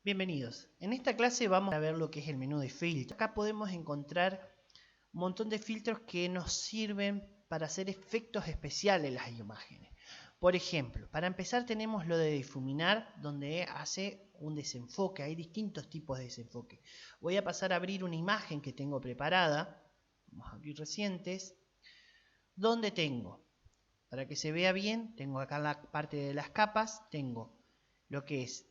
Bienvenidos. En esta clase vamos a ver lo que es el menú de filtros. Acá podemos encontrar un montón de filtros que nos sirven para hacer efectos especiales en las imágenes. Por ejemplo, para empezar tenemos lo de difuminar, donde hace un desenfoque. Hay distintos tipos de desenfoque. Voy a pasar a abrir una imagen que tengo preparada. Vamos a abrir recientes. Donde tengo, para que se vea bien, tengo acá en la parte de las capas, tengo lo que es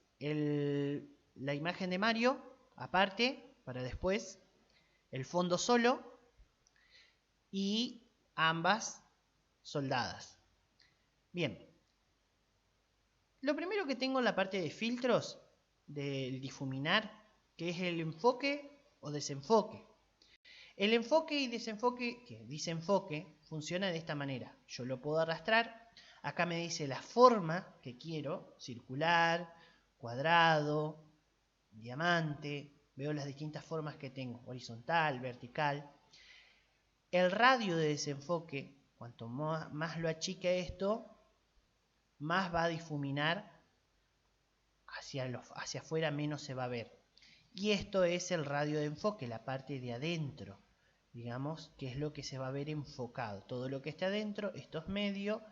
la imagen de Mario, aparte, para después, el fondo solo y ambas soldadas. Bien, lo primero que tengo en la parte de filtros del difuminar, que es el enfoque o desenfoque. El enfoque y desenfoque funciona de esta manera. Yo lo puedo arrastrar, acá me dice la forma que quiero, circular, cuadrado, diamante, veo las distintas formas que tengo, horizontal, vertical. El radio de desenfoque, cuanto más lo achique esto, más va a difuminar hacia afuera, menos se va a ver. Y esto es el radio de enfoque, la parte de adentro, digamos, que es lo que se va a ver enfocado. Todo lo que esté adentro, esto es medio.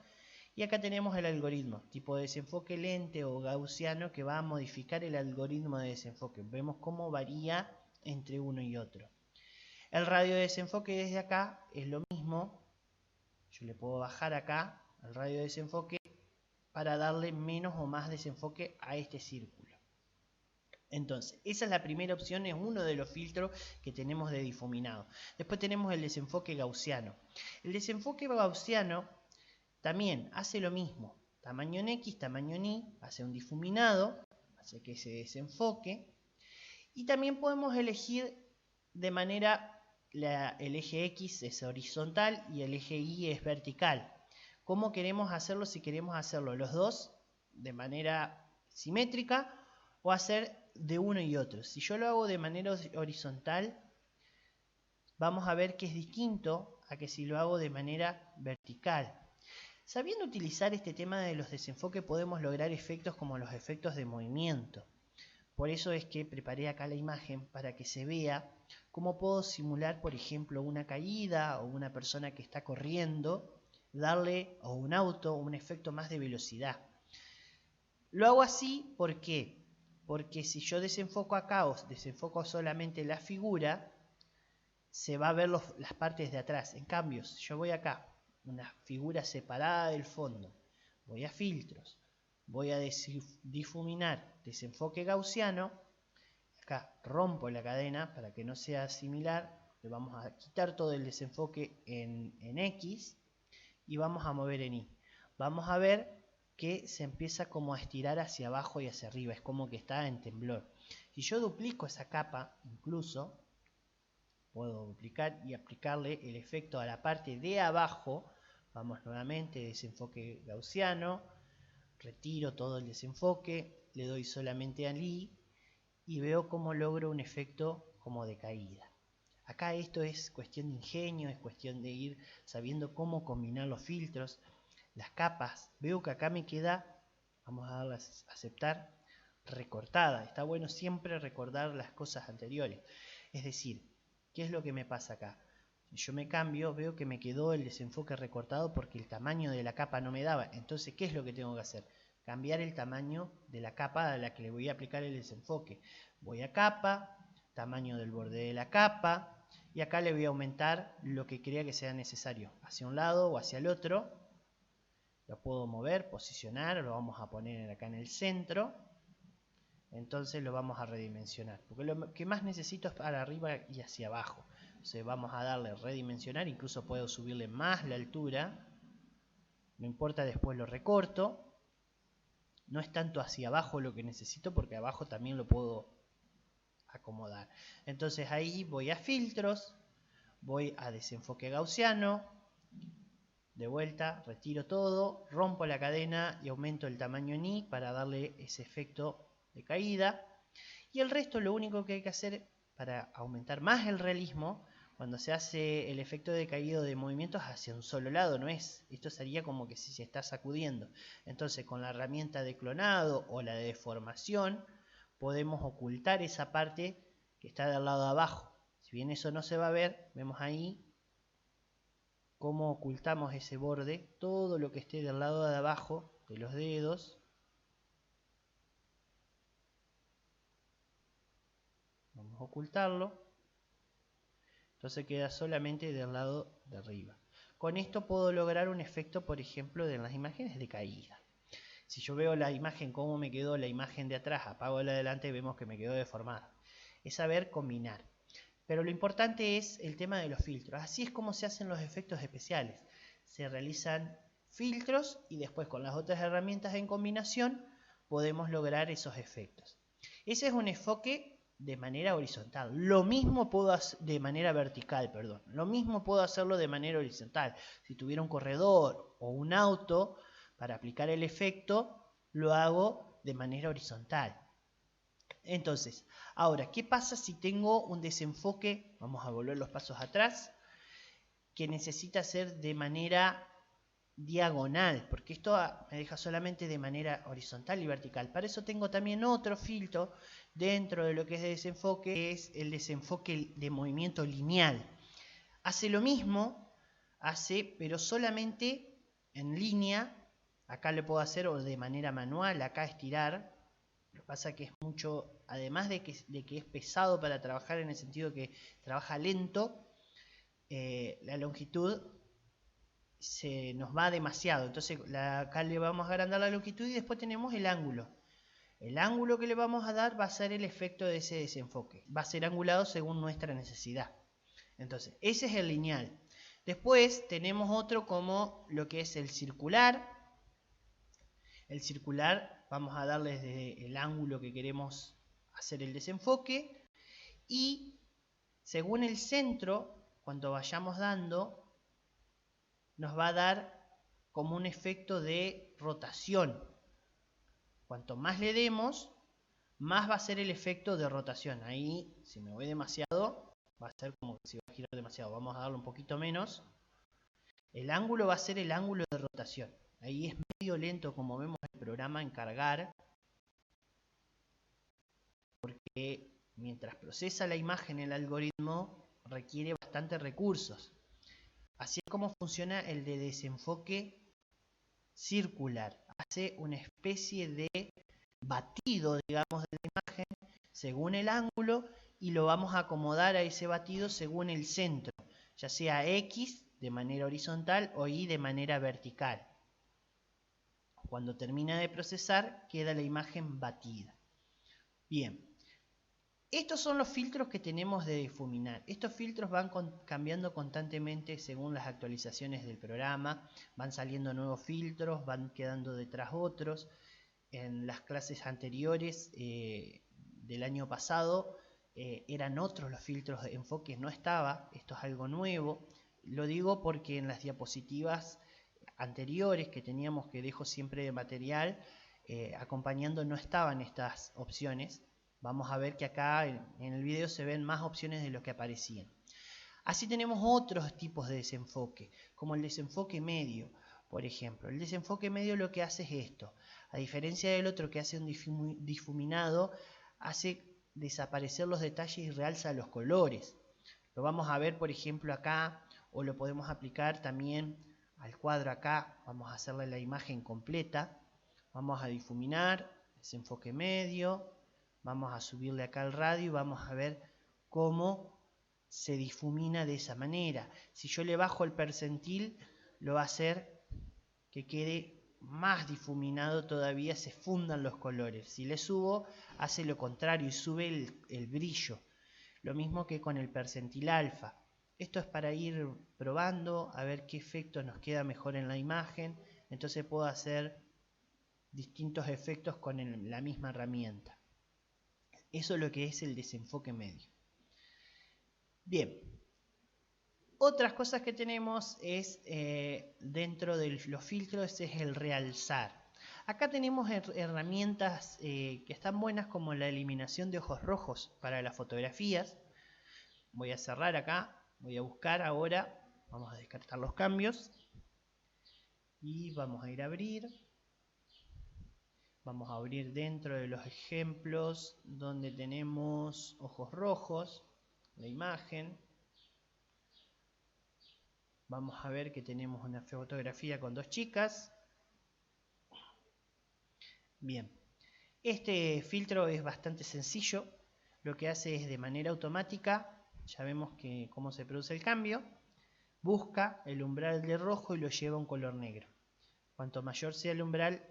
Y acá tenemos el algoritmo, tipo de desenfoque lente o gaussiano, que va a modificar el algoritmo de desenfoque. Vemos cómo varía entre uno y otro. El radio de desenfoque desde acá es lo mismo. Yo le puedo bajar acá el radio de desenfoque para darle menos o más desenfoque a este círculo. Entonces, esa es la primera opción, es uno de los filtros que tenemos de difuminado. Después tenemos el desenfoque gaussiano. El desenfoque gaussiano también hace lo mismo, tamaño en X, tamaño en Y, hace un difuminado, hace que se desenfoque. Y también podemos elegir de manera, el eje X es horizontal y el eje Y es vertical. ¿Cómo queremos hacerlo? Si queremos hacerlo los dos de manera simétrica o hacer de uno y otro. Si yo lo hago de manera horizontal, vamos a ver que es distinto a que si lo hago de manera vertical. Sabiendo utilizar este tema de los desenfoques podemos lograr efectos como los efectos de movimiento. Por eso es que preparé acá la imagen para que se vea cómo puedo simular, por ejemplo, una caída o una persona que está corriendo, darle a un auto un efecto más de velocidad. Lo hago así, ¿por qué? Porque si yo desenfoco acá o desenfoco solamente la figura, se va a ver las partes de atrás. En cambio, si yo voy acá, una figura separada del fondo, voy a filtros, voy a difuminar, desenfoque gaussiano, acá rompo la cadena para que no sea similar, le vamos a quitar todo el desenfoque en X y vamos a mover en Y. Vamos a ver que se empieza como a estirar hacia abajo y hacia arriba, es como que está en temblor. Si yo duplico esa capa, incluso, puedo duplicar y aplicarle el efecto a la parte de abajo. Vamos nuevamente, desenfoque gaussiano, retiro todo el desenfoque, le doy solamente al I y veo cómo logro un efecto como de caída. Acá esto es cuestión de ingenio, es cuestión de ir sabiendo cómo combinar los filtros, las capas. Veo que acá me queda, vamos a darle a aceptar, recortada. Está bueno siempre recordar las cosas anteriores. Es decir, ¿qué es lo que me pasa acá? Si yo me cambio, veo que me quedó el desenfoque recortado porque el tamaño de la capa no me daba. Entonces, ¿qué es lo que tengo que hacer? Cambiar el tamaño de la capa a la que le voy a aplicar el desenfoque. Voy a capa, tamaño del borde de la capa, y acá le voy a aumentar lo que crea que sea necesario, hacia un lado o hacia el otro. Lo puedo mover, posicionar, lo vamos a poner acá en el centro. Entonces lo vamos a redimensionar, porque lo que más necesito es para arriba y hacia abajo. Entonces vamos a darle redimensionar, incluso puedo subirle más la altura, no importa, después lo recorto. No es tanto hacia abajo lo que necesito, porque abajo también lo puedo acomodar. Entonces ahí voy a filtros, voy a desenfoque gaussiano, de vuelta, retiro todo, rompo la cadena y aumento el tamaño en Y para darle ese efecto de caída. Y el resto, lo único que hay que hacer para aumentar más el realismo, cuando se hace el efecto de caída de movimientos hacia un solo lado, no es, esto sería como que si se está sacudiendo. Entonces con la herramienta de clonado o la de deformación podemos ocultar esa parte que está del lado de abajo. Si bien eso no se va a ver, vemos ahí cómo ocultamos ese borde, todo lo que esté del lado de abajo de los dedos. Vamos a ocultarlo. Entonces queda solamente del lado de arriba. Con esto puedo lograr un efecto, por ejemplo, de las imágenes de caída. Si yo veo la imagen, cómo me quedó la imagen de atrás, apago la de adelante, vemos que me quedó deformada. Es saber combinar. Pero lo importante es el tema de los filtros. Así es como se hacen los efectos especiales. Se realizan filtros y después con las otras herramientas en combinación podemos lograr esos efectos. Ese es un enfoque de manera horizontal. Lo mismo puedo hacer de manera vertical, perdón. Lo mismo puedo hacerlo de manera horizontal. Si tuviera un corredor o un auto, para aplicar el efecto, lo hago de manera horizontal. Entonces, ahora, ¿qué pasa si tengo un desenfoque? Vamos a volver los pasos atrás, que necesita ser de manera diagonal, porque esto me deja solamente de manera horizontal y vertical. Para eso tengo también otro filtro dentro de lo que es de desenfoque, que es el desenfoque de movimiento lineal. Hace lo mismo, pero solamente en línea. Acá lo puedo hacer o de manera manual, acá estirar. Lo que pasa que es mucho, además de que es pesado para trabajar en el sentido que trabaja lento, la longitud se nos va demasiado. Entonces acá le vamos a agrandar la longitud y después tenemos el ángulo. El ángulo que le vamos a dar va a ser el efecto de ese desenfoque. Va a ser angulado según nuestra necesidad. Entonces, ese es el lineal. Después tenemos otro como lo que es el circular. El circular vamos a darle desde el ángulo que queremos hacer el desenfoque. Y según el centro, cuando vayamos dando, nos va a dar como un efecto de rotación. Cuanto más le demos, más va a ser el efecto de rotación. Ahí, si me voy demasiado, va a ser como que si va a girar demasiado. Vamos a darle un poquito menos. El ángulo va a ser el ángulo de rotación. Ahí es medio lento, como vemos el programa, en cargar, porque mientras procesa la imagen el algoritmo requiere bastantes recursos. Así es como funciona el de desenfoque circular. Hace una especie de batido, digamos, de la imagen según el ángulo y lo vamos a acomodar a ese batido según el centro, ya sea X de manera horizontal o Y de manera vertical. Cuando termina de procesar, queda la imagen batida. Bien. Estos son los filtros que tenemos de difuminar. Estos filtros van cambiando constantemente según las actualizaciones del programa. Van saliendo nuevos filtros, van quedando detrás otros. En las clases anteriores del año pasado eran otros los filtros de enfoque, no estaba. Esto es algo nuevo. Lo digo porque en las diapositivas anteriores que teníamos, que dejo siempre de material, acompañando, no estaban estas opciones. Vamos a ver que acá en el video se ven más opciones de lo que aparecían. Así tenemos otros tipos de desenfoque, como el desenfoque medio, por ejemplo. El desenfoque medio lo que hace es esto. A diferencia del otro que hace un difuminado, hace desaparecer los detalles y realza los colores. Lo vamos a ver, por ejemplo, acá, o lo podemos aplicar también al cuadro acá. Vamos a hacerle la imagen completa. Vamos a difuminar, desenfoque medio. Vamos a subirle acá el radio y vamos a ver cómo se difumina de esa manera. Si yo le bajo el percentil, lo va a hacer que quede más difuminado todavía, se fundan los colores. Si le subo, hace lo contrario y sube el brillo. Lo mismo que con el percentil alfa. Esto es para ir probando a ver qué efecto nos queda mejor en la imagen. Entonces puedo hacer distintos efectos con la misma herramienta. Eso es lo que es el desenfoque medio. Bien. Otras cosas que tenemos es dentro de los filtros es el realzar. Acá tenemos herramientas que están buenas, como la eliminación de ojos rojos para las fotografías. Voy a cerrar acá, voy a buscar ahora, vamos a descartar los cambios y vamos a ir a abrir. Vamos a abrir dentro de los ejemplos donde tenemos ojos rojos, la imagen. Vamos a ver que tenemos una fotografía con dos chicas. Bien, este filtro es bastante sencillo. Lo que hace es de manera automática, ya vemos que cómo se produce el cambio, busca el umbral de rojo y lo lleva a un color negro. Cuanto mayor sea el umbral,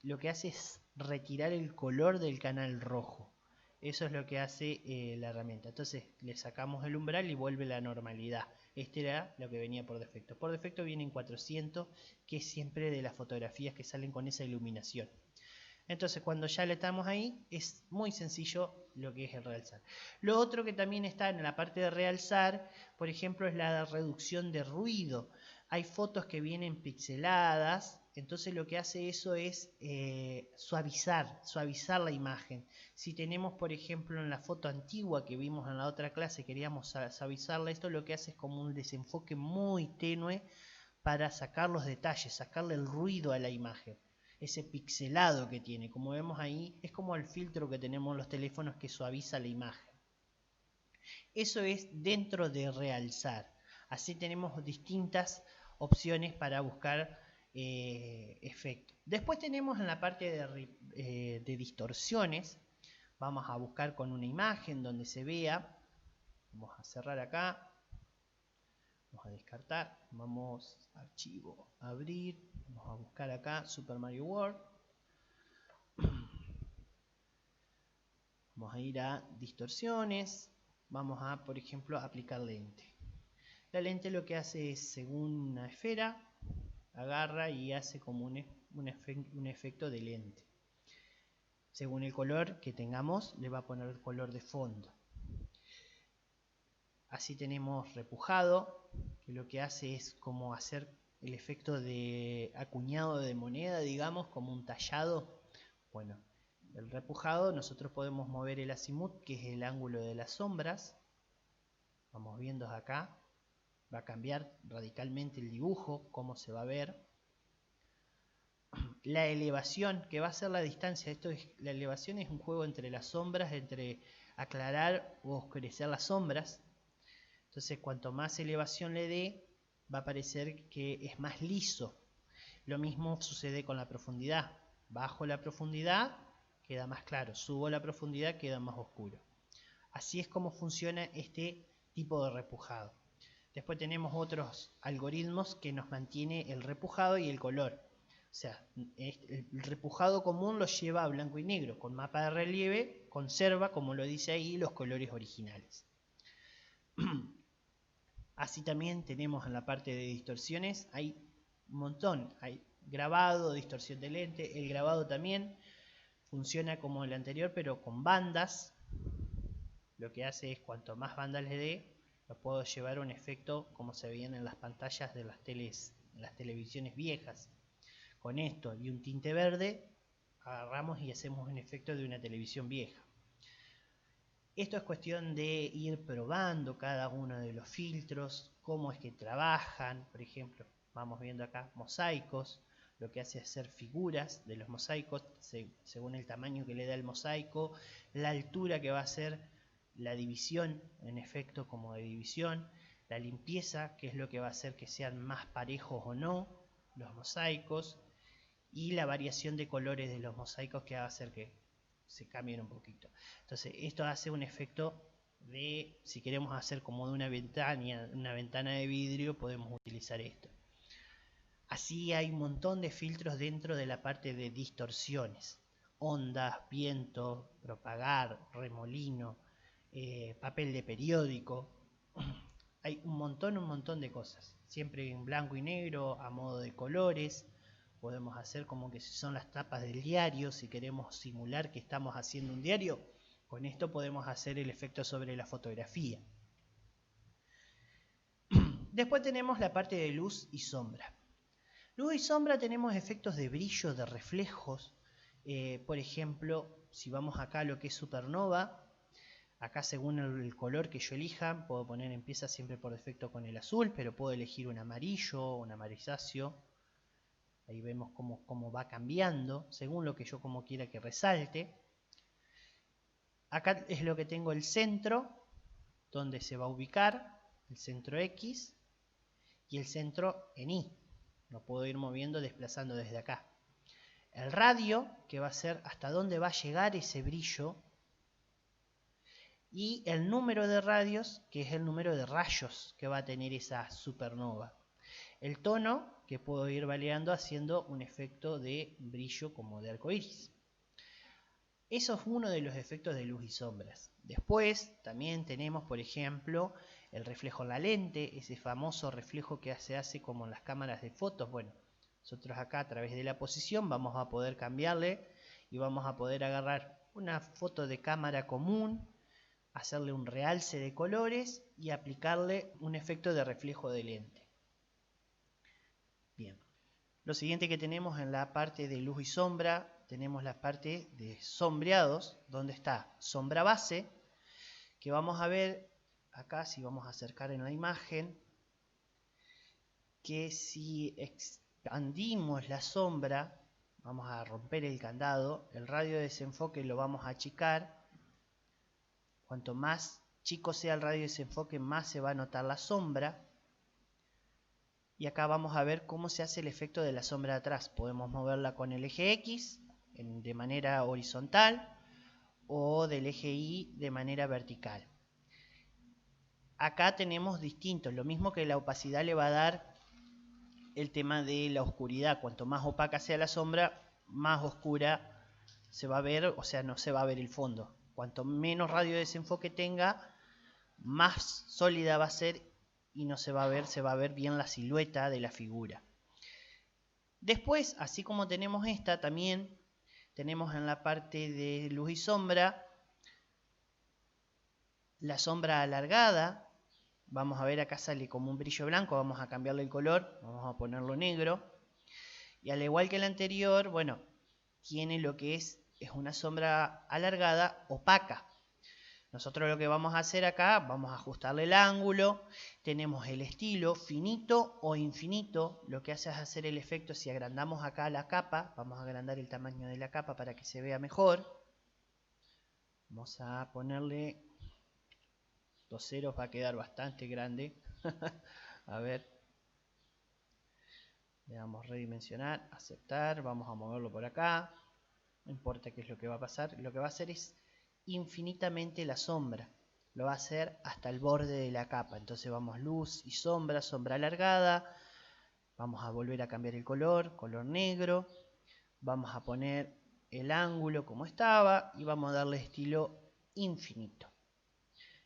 lo que hace es retirar el color del canal rojo. Eso es lo que hace la herramienta. Entonces le sacamos el umbral y vuelve la normalidad. Este era lo que venía por defecto. Por defecto viene en 400, que es siempre de las fotografías que salen con esa iluminación. Entonces cuando ya le estamos ahí, es muy sencillo lo que es el realzar. Lo otro que también está en la parte de realzar, por ejemplo, es la reducción de ruido. Hay fotos que vienen pixeladas, entonces lo que hace eso es suavizar la imagen. Si tenemos, por ejemplo, en la foto antigua que vimos en la otra clase, queríamos suavizarla, esto lo que hace es como un desenfoque muy tenue para sacar los detalles, sacarle el ruido a la imagen. Ese pixelado que tiene, como vemos ahí, es como el filtro que tenemos en los teléfonos que suaviza la imagen. Eso es dentro de realzar. Así tenemos distintas opciones para buscar efectos. Después tenemos en la parte de distorsiones, vamos a buscar con una imagen donde se vea. Vamos a cerrar acá. Vamos a descartar, vamos a archivo, abrir, vamos a buscar acá Super Mario World. Vamos a ir a distorsiones, vamos a, por ejemplo, aplicar lente. La lente lo que hace es, según una esfera, agarra y hace como un efecto de lente. Según el color que tengamos, le va a poner el color de fondo. Así tenemos repujado, que lo que hace es como hacer el efecto de acuñado de moneda, digamos, como un tallado. Bueno, el repujado nosotros podemos mover el azimut, que es el ángulo de las sombras. Vamos viendo acá, va a cambiar radicalmente el dibujo, cómo se va a ver. La elevación, que va a ser la distancia, la elevación es un juego entre las sombras, entre aclarar o oscurecer las sombras. Entonces cuanto más elevación le dé, va a parecer que es más liso. Lo mismo sucede con la profundidad. Bajo la profundidad queda más claro, subo la profundidad queda más oscuro. Así es como funciona este tipo de repujado. Después tenemos otros algoritmos que nos mantiene el repujado y el color. O sea, el repujado común lo lleva a blanco y negro. Con mapa de relieve conserva, como lo dice ahí, los colores originales. Así también tenemos en la parte de distorsiones, hay un montón, hay grabado, distorsión de lente, el grabado también funciona como el anterior pero con bandas. Lo que hace es cuanto más bandas le dé, lo puedo llevar a un efecto como se veían en las pantallas de las televisiones viejas. Con esto y un tinte verde agarramos y hacemos un efecto de una televisión vieja. Esto es cuestión de ir probando cada uno de los filtros, cómo es que trabajan. Por ejemplo, vamos viendo acá mosaicos, lo que hace es hacer figuras de los mosaicos según el tamaño que le da el mosaico, la altura que va a ser la división, en efecto como de división, la limpieza, que es lo que va a hacer que sean más parejos o no los mosaicos, y la variación de colores de los mosaicos que va a hacer que se cambien un poquito. Entonces esto hace un efecto de, si queremos hacer como de una ventana de vidrio, podemos utilizar esto. Así hay un montón de filtros dentro de la parte de distorsiones: ondas, viento, propagar, remolino, papel de periódico. Hay un montón de cosas, siempre en blanco y negro, a modo de colores. Podemos hacer como que si son las tapas del diario, si queremos simular que estamos haciendo un diario, con esto podemos hacer el efecto sobre la fotografía. Después tenemos la parte de luz y sombra. Luz y sombra tenemos efectos de brillo, de reflejos. Por ejemplo, si vamos acá a lo que es supernova, acá según el color que yo elija, puedo poner, empieza siempre por defecto con el azul, pero puedo elegir un amarillo, un amarizáceo. Ahí vemos cómo va cambiando según lo que yo como quiera que resalte. Acá es lo que tengo el centro, donde se va a ubicar el centro X y el centro en Y. Lo puedo ir moviendo, desplazando desde acá. El radio, que va a ser hasta dónde va a llegar ese brillo. Y el número de radios, que es el número de rayos que va a tener esa supernova. El tono, que puedo ir variando haciendo un efecto de brillo como de arcoíris. Eso es uno de los efectos de luz y sombras. Después también tenemos, por ejemplo, el reflejo en la lente, ese famoso reflejo que se hace como en las cámaras de fotos. Bueno, nosotros acá a través de la posición vamos a poder cambiarle y vamos a poder agarrar una foto de cámara común, hacerle un realce de colores y aplicarle un efecto de reflejo de lente. Bien, lo siguiente que tenemos en la parte de luz y sombra, tenemos la parte de sombreados, donde está sombra base, que vamos a ver acá, si vamos a acercar en la imagen, que si expandimos la sombra, vamos a romper el candado, el radio de desenfoque lo vamos a achicar. Cuanto más chico sea el radio de desenfoque, más se va a notar la sombra. Y acá vamos a ver cómo se hace el efecto de la sombra de atrás. Podemos moverla con el eje X de manera horizontal o del eje Y de manera vertical. Acá tenemos distintos, lo mismo que la opacidad le va a dar el tema de la oscuridad. Cuanto más opaca sea la sombra, más oscura se va a ver, o sea, no se va a ver el fondo. Cuanto menos radio de desenfoque tenga, más sólida va a ser y no se va a ver bien la silueta de la figura. Después, así como tenemos esta, también tenemos en la parte de luz y sombra la sombra alargada. Vamos a ver, acá sale como un brillo blanco, vamos a cambiarle el color, vamos a ponerlo negro. Y al igual que el anterior, bueno, tiene lo que es una sombra alargada opaca. Nosotros lo que vamos a hacer acá, vamos a ajustarle el ángulo, tenemos el estilo finito o infinito, lo que hace es hacer el efecto, si agrandamos acá la capa, vamos a agrandar el tamaño de la capa para que se vea mejor. Vamos a ponerle 2 ceros, va a quedar bastante grande. A ver, le damos redimensionar, aceptar, vamos a moverlo por acá, no importa qué es lo que va a pasar, lo que va a hacer es infinitamente la sombra, lo va a hacer hasta el borde de la capa. Entonces vamos luz y sombra, sombra alargada, vamos a volver a cambiar el color, color negro, vamos a poner el ángulo como estaba y vamos a darle estilo infinito.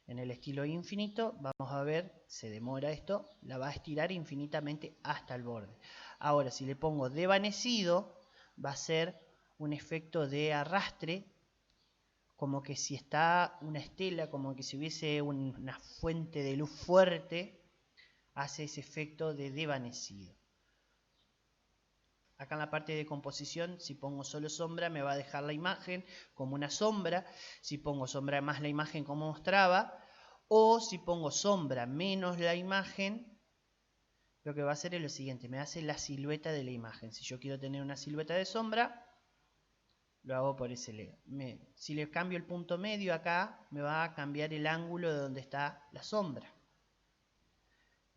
En el estilo infinito vamos a ver, se demora esto, la va a estirar infinitamente hasta el borde. Ahora si le pongo desvanecido, va a ser un efecto de arrastre, como que si está una estela, como que si hubiese una fuente de luz fuerte, hace ese efecto de desvanecido. Acá en la parte de composición, si pongo solo sombra, me va a dejar la imagen como una sombra. Si pongo sombra más la imagen como mostraba, o si pongo sombra menos la imagen, lo que va a hacer es lo siguiente, me hace la silueta de la imagen. Si yo quiero tener una silueta de sombra, lo hago por ese lado. Si le cambio el punto medio acá, me va a cambiar el ángulo de donde está la sombra.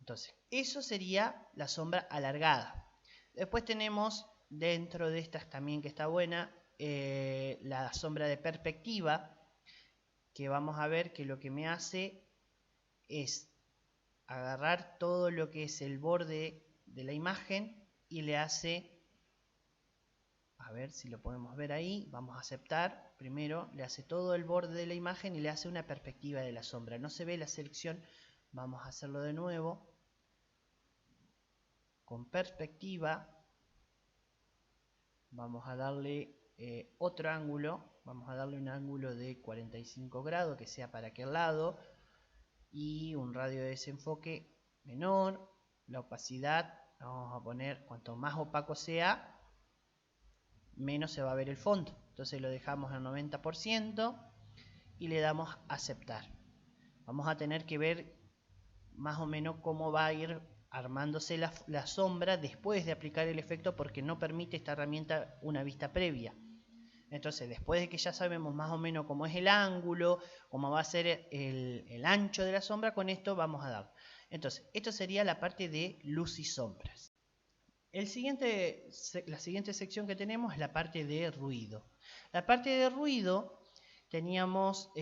Entonces, eso sería la sombra alargada. Después tenemos, dentro de estas también que está buena, la sombra de perspectiva, que vamos a ver que lo que me hace es agarrar todo lo que es el borde de la imagen y le hace... A ver si lo podemos ver ahí, vamos a aceptar, primero le hace todo el borde de la imagen y le hace una perspectiva de la sombra, no se ve la selección, vamos a hacerlo de nuevo, con perspectiva, vamos a darle otro ángulo, vamos a darle un ángulo de 45 grados que sea para aquel lado y un radio de desenfoque menor, la opacidad, vamos a poner cuanto más opaco sea, menos se va a ver el fondo. Entonces lo dejamos al 90% y le damos a aceptar. Vamos a tener que ver más o menos cómo va a ir armándose la sombra después de aplicar el efecto, porque no permite esta herramienta una vista previa. Entonces, después de que ya sabemos más o menos cómo es el ángulo, cómo va a ser el ancho de la sombra, con esto vamos a dar. Entonces, esto sería la parte de luz y sombras. La siguiente sección que tenemos es la parte de ruido. La parte de ruido teníamos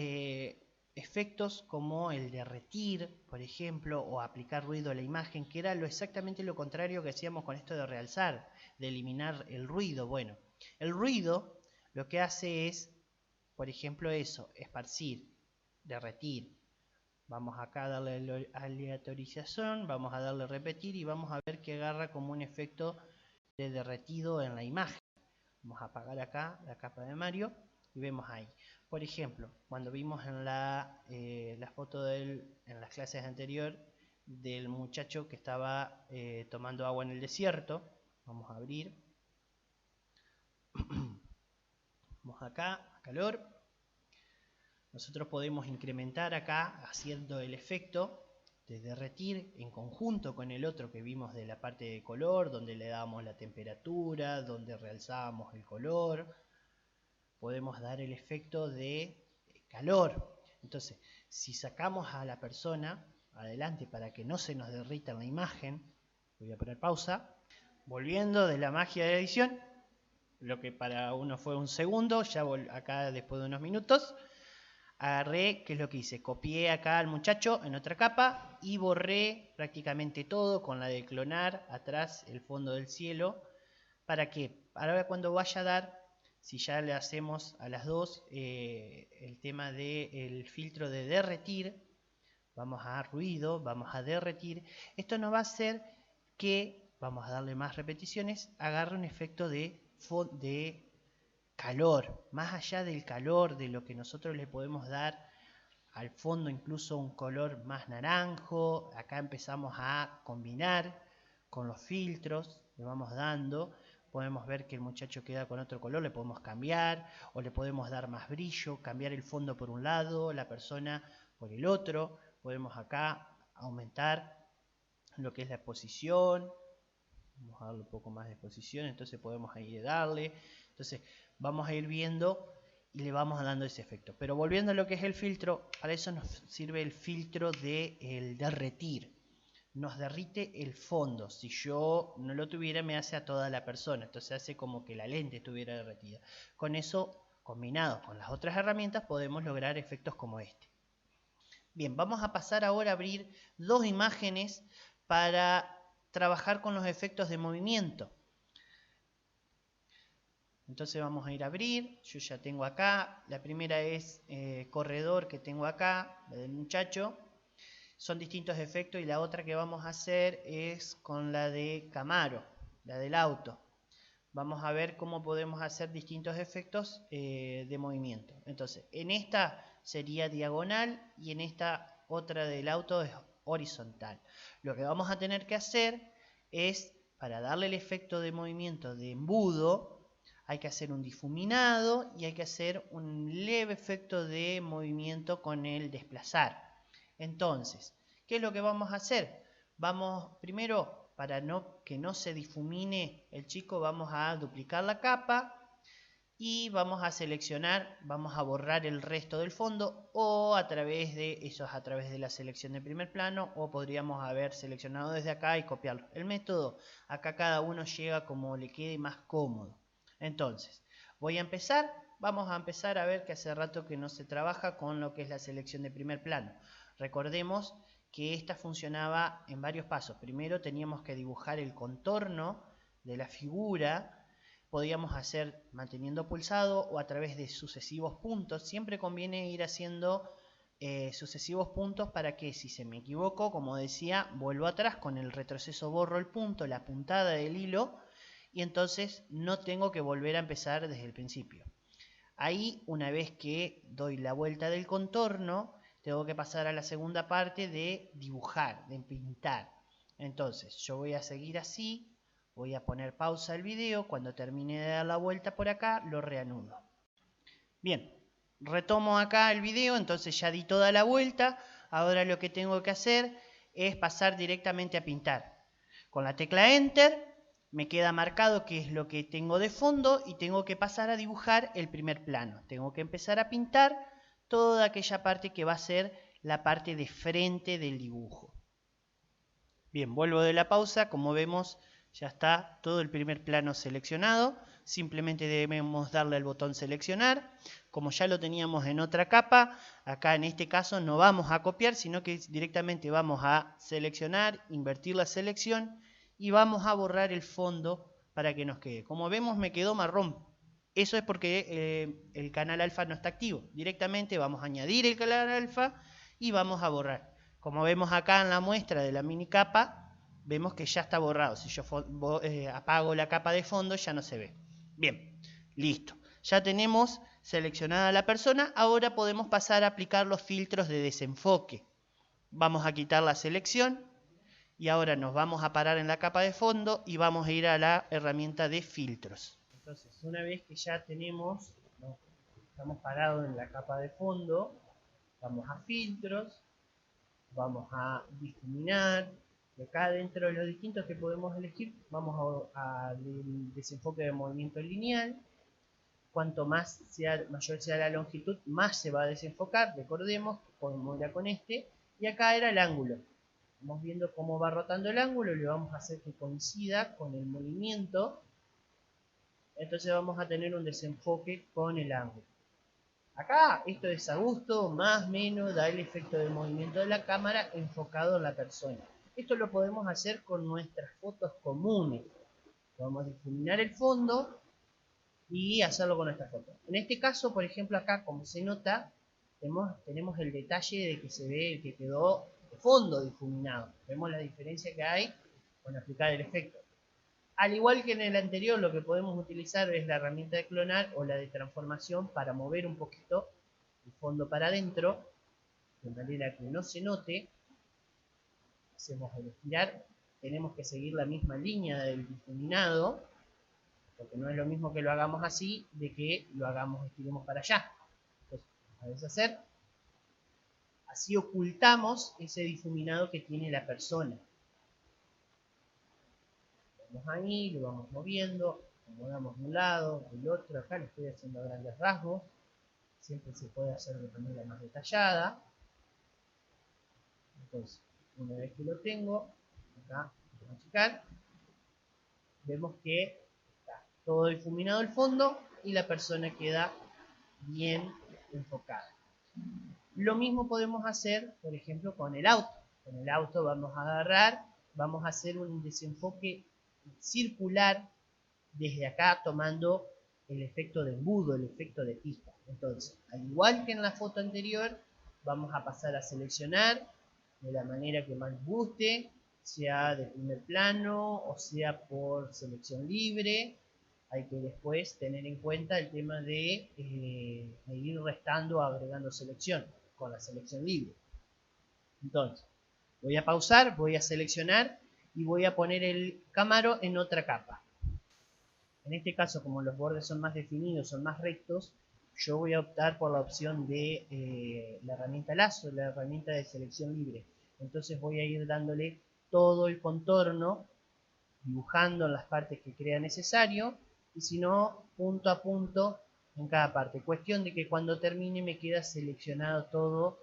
efectos como el derretir, por ejemplo, o aplicar ruido a la imagen, que era exactamente lo contrario que hacíamos con esto de realzar, de eliminar el ruido. Bueno, el ruido lo que hace es, por ejemplo, eso, esparcir, derretir. Vamos acá a darle aleatorización, vamos a darle repetir y vamos a ver que agarra como un efecto de derretido en la imagen. Vamos a apagar acá la capa de Mario y vemos ahí. Por ejemplo, cuando vimos en la foto en las clases anteriores del muchacho que estaba tomando agua en el desierto, vamos a abrir. Vamos acá, a calor. Nosotros podemos incrementar acá haciendo el efecto de derretir en conjunto con el otro que vimos de la parte de color, donde le damos la temperatura, donde realzábamos el color. Podemos dar el efecto de calor. Entonces, si sacamos a la persona adelante para que no se nos derrita en la imagen, voy a poner pausa, volviendo de la magia de la edición, lo que para uno fue un segundo, ya acá después de unos minutos, agarré, ¿qué es lo que hice? Copié acá al muchacho en otra capa y borré prácticamente todo con la de clonar atrás el fondo del cielo. ¿Para qué? Ahora cuando vaya a dar, si ya le hacemos a las dos el tema del filtro de derretir, vamos a ruido, vamos a derretir, esto nos va a hacer que, vamos a darle más repeticiones, agarre un efecto de calor, más allá del calor, de lo que nosotros le podemos dar al fondo, incluso un color más naranjo. Acá empezamos a combinar con los filtros, le vamos dando, podemos ver que el muchacho queda con otro color, le podemos cambiar, o le podemos dar más brillo, cambiar el fondo por un lado, la persona por el otro. Podemos acá aumentar lo que es la exposición, vamos a darle un poco más de exposición, entonces podemos ir a darle, entonces vamos a ir viendo y le vamos dando ese efecto. Pero volviendo a lo que es el filtro, para eso nos sirve el filtro de derretir. Nos derrite el fondo. Si yo no lo tuviera, me hace a toda la persona. Entonces hace como que la lente estuviera derretida. Con eso, combinado con las otras herramientas, podemos lograr efectos como este. Bien, vamos a pasar ahora a abrir dos imágenes para trabajar con los efectos de movimiento. Entonces vamos a ir a abrir, yo ya tengo acá, la primera es corredor que tengo acá, la del muchacho, son distintos efectos, y la otra que vamos a hacer es con la de Camaro, la del auto. Vamos a ver cómo podemos hacer distintos efectos de movimiento. Entonces, en esta sería diagonal y en esta otra del auto es horizontal. Lo que vamos a tener que hacer es, para darle el efecto de movimiento de embudo, hay que hacer un difuminado y hay que hacer un leve efecto de movimiento con el desplazar. Entonces, ¿qué es lo que vamos a hacer? Vamos primero, para que no se difumine el chico, vamos a duplicar la capa y vamos a seleccionar, vamos a borrar el resto del fondo, o a través de la selección de primer plano, o podríamos haber seleccionado desde acá y copiarlo. El método, acá cada uno llega como le quede más cómodo. Entonces, vamos a empezar a ver que hace rato que no se trabaja con lo que es la selección de primer plano. Recordemos que esta funcionaba en varios pasos. Primero teníamos que dibujar el contorno de la figura, podíamos hacer manteniendo pulsado o a través de sucesivos puntos. Siempre conviene ir haciendo sucesivos puntos para que, si se me equivoco, como decía, vuelvo atrás, con el retroceso borro el punto, la puntada del hilo, y entonces no tengo que volver a empezar desde el principio. Ahí, una vez que doy la vuelta del contorno, tengo que pasar a la segunda parte de dibujar, de pintar. Entonces yo voy a seguir así, voy a poner pausa al video, cuando termine de dar la vuelta por acá lo reanudo. Bien, retomo acá el video, entonces ya di toda la vuelta. Ahora lo que tengo que hacer es pasar directamente a pintar. Con la tecla Enter me queda marcado qué es lo que tengo de fondo y tengo que pasar a dibujar el primer plano. Tengo que empezar a pintar toda aquella parte que va a ser la parte de frente del dibujo. Bien, vuelvo de la pausa. Como vemos, ya está todo el primer plano seleccionado. Simplemente debemos darle al botón seleccionar. Como ya lo teníamos en otra capa, acá en este caso no vamos a copiar, sino que directamente vamos a seleccionar, invertir la selección y vamos a borrar el fondo para que nos quede. Como vemos, me quedó marrón. Eso es porque el canal alfa no está activo. Directamente vamos a añadir el canal alfa y vamos a borrar. Como vemos acá en la muestra de la mini capa, vemos que ya está borrado. Si yo apago la capa de fondo, ya no se ve. Bien, listo. Ya tenemos seleccionada la persona. Ahora podemos pasar a aplicar los filtros de desenfoque. Vamos a quitar la selección y ahora nos vamos a parar en la capa de fondo y vamos a ir a la herramienta de filtros. Entonces, una vez que ya tenemos, estamos parados en la capa de fondo, vamos a filtros. Vamos a difuminar, y acá dentro de los distintos que podemos elegir, vamos al desenfoque de movimiento lineal. Cuanto mayor sea la longitud, más se va a desenfocar. Recordemos que podemos ir con este, y acá era el ángulo. Vamos viendo cómo va rotando el ángulo, le vamos a hacer que coincida con el movimiento. Entonces vamos a tener un desenfoque con el ángulo. Acá esto es a gusto, más o menos, da el efecto de movimiento de la cámara enfocado en la persona. Esto lo podemos hacer con nuestras fotos comunes. Vamos a difuminar el fondo y hacerlo con nuestra foto. En este caso, por ejemplo, acá, como se nota, tenemos el detalle de que se ve el que quedó de fondo difuminado. Vemos la diferencia que hay con aplicar el efecto. Al igual que en el anterior, lo que podemos utilizar es la herramienta de clonar o la de transformación para mover un poquito el fondo para adentro, de manera que no se note. Hacemos el estirar, tenemos que seguir la misma línea del difuminado, porque no es lo mismo que lo hagamos así, de que lo estiremos para allá. Entonces, a deshacer, así ocultamos ese difuminado que tiene la persona. Vamos ahí, lo vamos moviendo, acomodamos de un lado, del otro. Acá lo estoy haciendo a grandes rasgos. Siempre se puede hacer de manera más detallada. Entonces, una vez que lo tengo, acá vamos a checar. Vemos que está todo difuminado el fondo y la persona queda bien enfocada. Lo mismo podemos hacer, por ejemplo, con el auto. Con el auto vamos a agarrar, vamos a hacer un desenfoque circular desde acá, tomando el efecto de embudo, el efecto de pista. Entonces, al igual que en la foto anterior, vamos a pasar a seleccionar de la manera que más guste, sea de primer plano o sea por selección libre. Hay que después tener en cuenta el tema de ir restando o agregando selección con la selección libre. Entonces, voy a pausar, voy a seleccionar y voy a poner el cámara en otra capa. En este caso, como los bordes son más definidos, son más rectos, yo voy a optar por la opción de la herramienta lazo, la herramienta de selección libre. Entonces voy a ir dándole todo el contorno, dibujando en las partes que crea necesario, y si no, punto a punto en cada parte. Cuestión de que cuando termine me queda seleccionado todo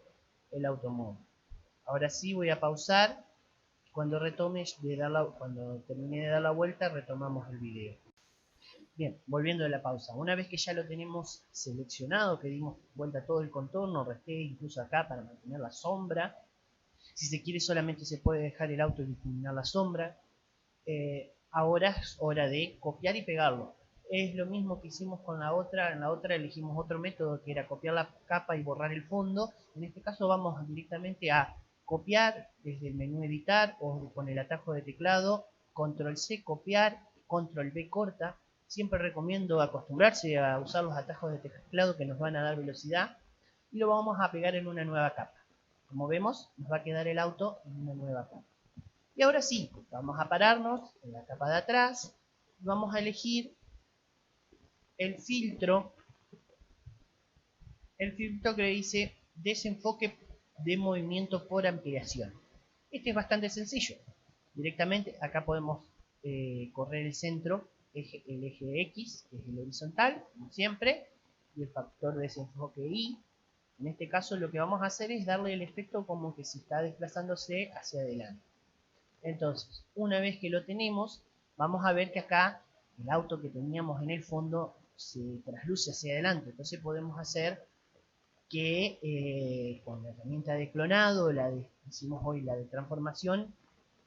el automóvil. Ahora sí voy a pausar. Cuando cuando termine de dar la vuelta, retomamos el video. Bien, volviendo de la pausa. Una vez que ya lo tenemos seleccionado, que dimos vuelta todo el contorno, resté incluso acá para mantener la sombra. Si se quiere solamente se puede dejar el auto y difuminar la sombra. Ahora es hora de copiar y pegarlo. Es lo mismo que hicimos con la otra. En la otra elegimos otro método que era copiar la capa y borrar el fondo. En este caso vamos directamente a copiar desde el menú editar o con el atajo de teclado, control C copiar, control V corta. Siempre recomiendo acostumbrarse a usar los atajos de teclado que nos van a dar velocidad, y lo vamos a pegar en una nueva capa. Como vemos, nos va a quedar el auto en una nueva capa. Y ahora sí, vamos a pararnos en la capa de atrás y vamos a elegir el filtro que dice desenfoque de movimiento por ampliación. Este es bastante sencillo. Directamente acá podemos correr el centro, el eje X, que es el horizontal, como siempre, y el factor de desenfoque Y. En este caso lo que vamos a hacer es darle el efecto como que se está desplazándose hacia adelante. Entonces, una vez que lo tenemos, vamos a ver que acá el auto que teníamos en el fondo se trasluce hacia adelante. Entonces podemos hacer que con la herramienta de clonado, hicimos hoy la de transformación,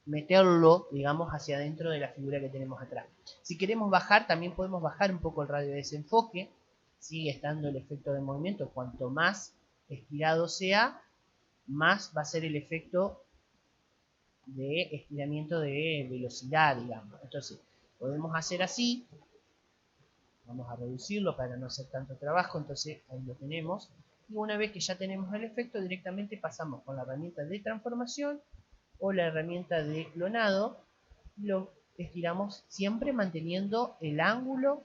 meterlo, digamos, hacia adentro de la figura que tenemos atrás. Si queremos bajar, también podemos bajar un poco el radio de desenfoque. Sigue estando el efecto de movimiento. Cuanto más estirado sea, más va a ser el efecto de estiramiento de velocidad, digamos. Entonces, podemos hacer así. Vamos a reducirlo para no hacer tanto trabajo. Entonces, ahí lo tenemos. Y una vez que ya tenemos el efecto, directamente pasamos con la herramienta de transformación o la herramienta de clonado. Lo estiramos siempre manteniendo el ángulo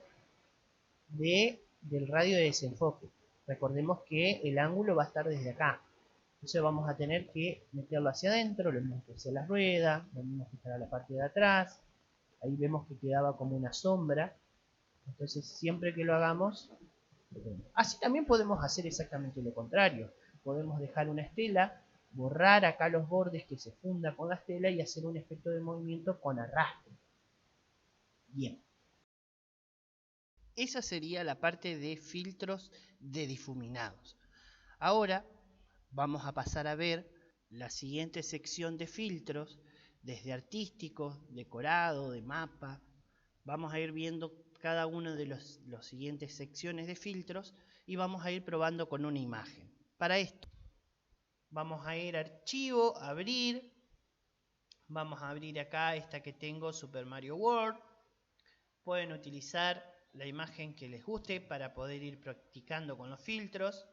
del radio de desenfoque. Recordemos que el ángulo va a estar desde acá. Entonces vamos a tener que meterlo hacia adentro, lo mismo que hacia la rueda, lo mismo que para la parte de atrás. Ahí vemos que quedaba como una sombra. Entonces siempre que lo hagamos, así también podemos hacer exactamente lo contrario. Podemos dejar una estela, borrar acá los bordes que se funda con la estela y hacer un efecto de movimiento con arrastre. Bien. Esa sería la parte de filtros de difuminados. Ahora vamos a pasar a ver la siguiente sección de filtros, desde artísticos, decorado, de mapa. Vamos a ir viendo cada uno de los siguientes secciones de filtros y vamos a ir probando con una imagen. Para esto vamos a ir a archivo, abrir. Vamos a abrir acá esta que tengo, Super Mario World. Pueden utilizar la imagen que les guste para poder ir practicando con los filtros.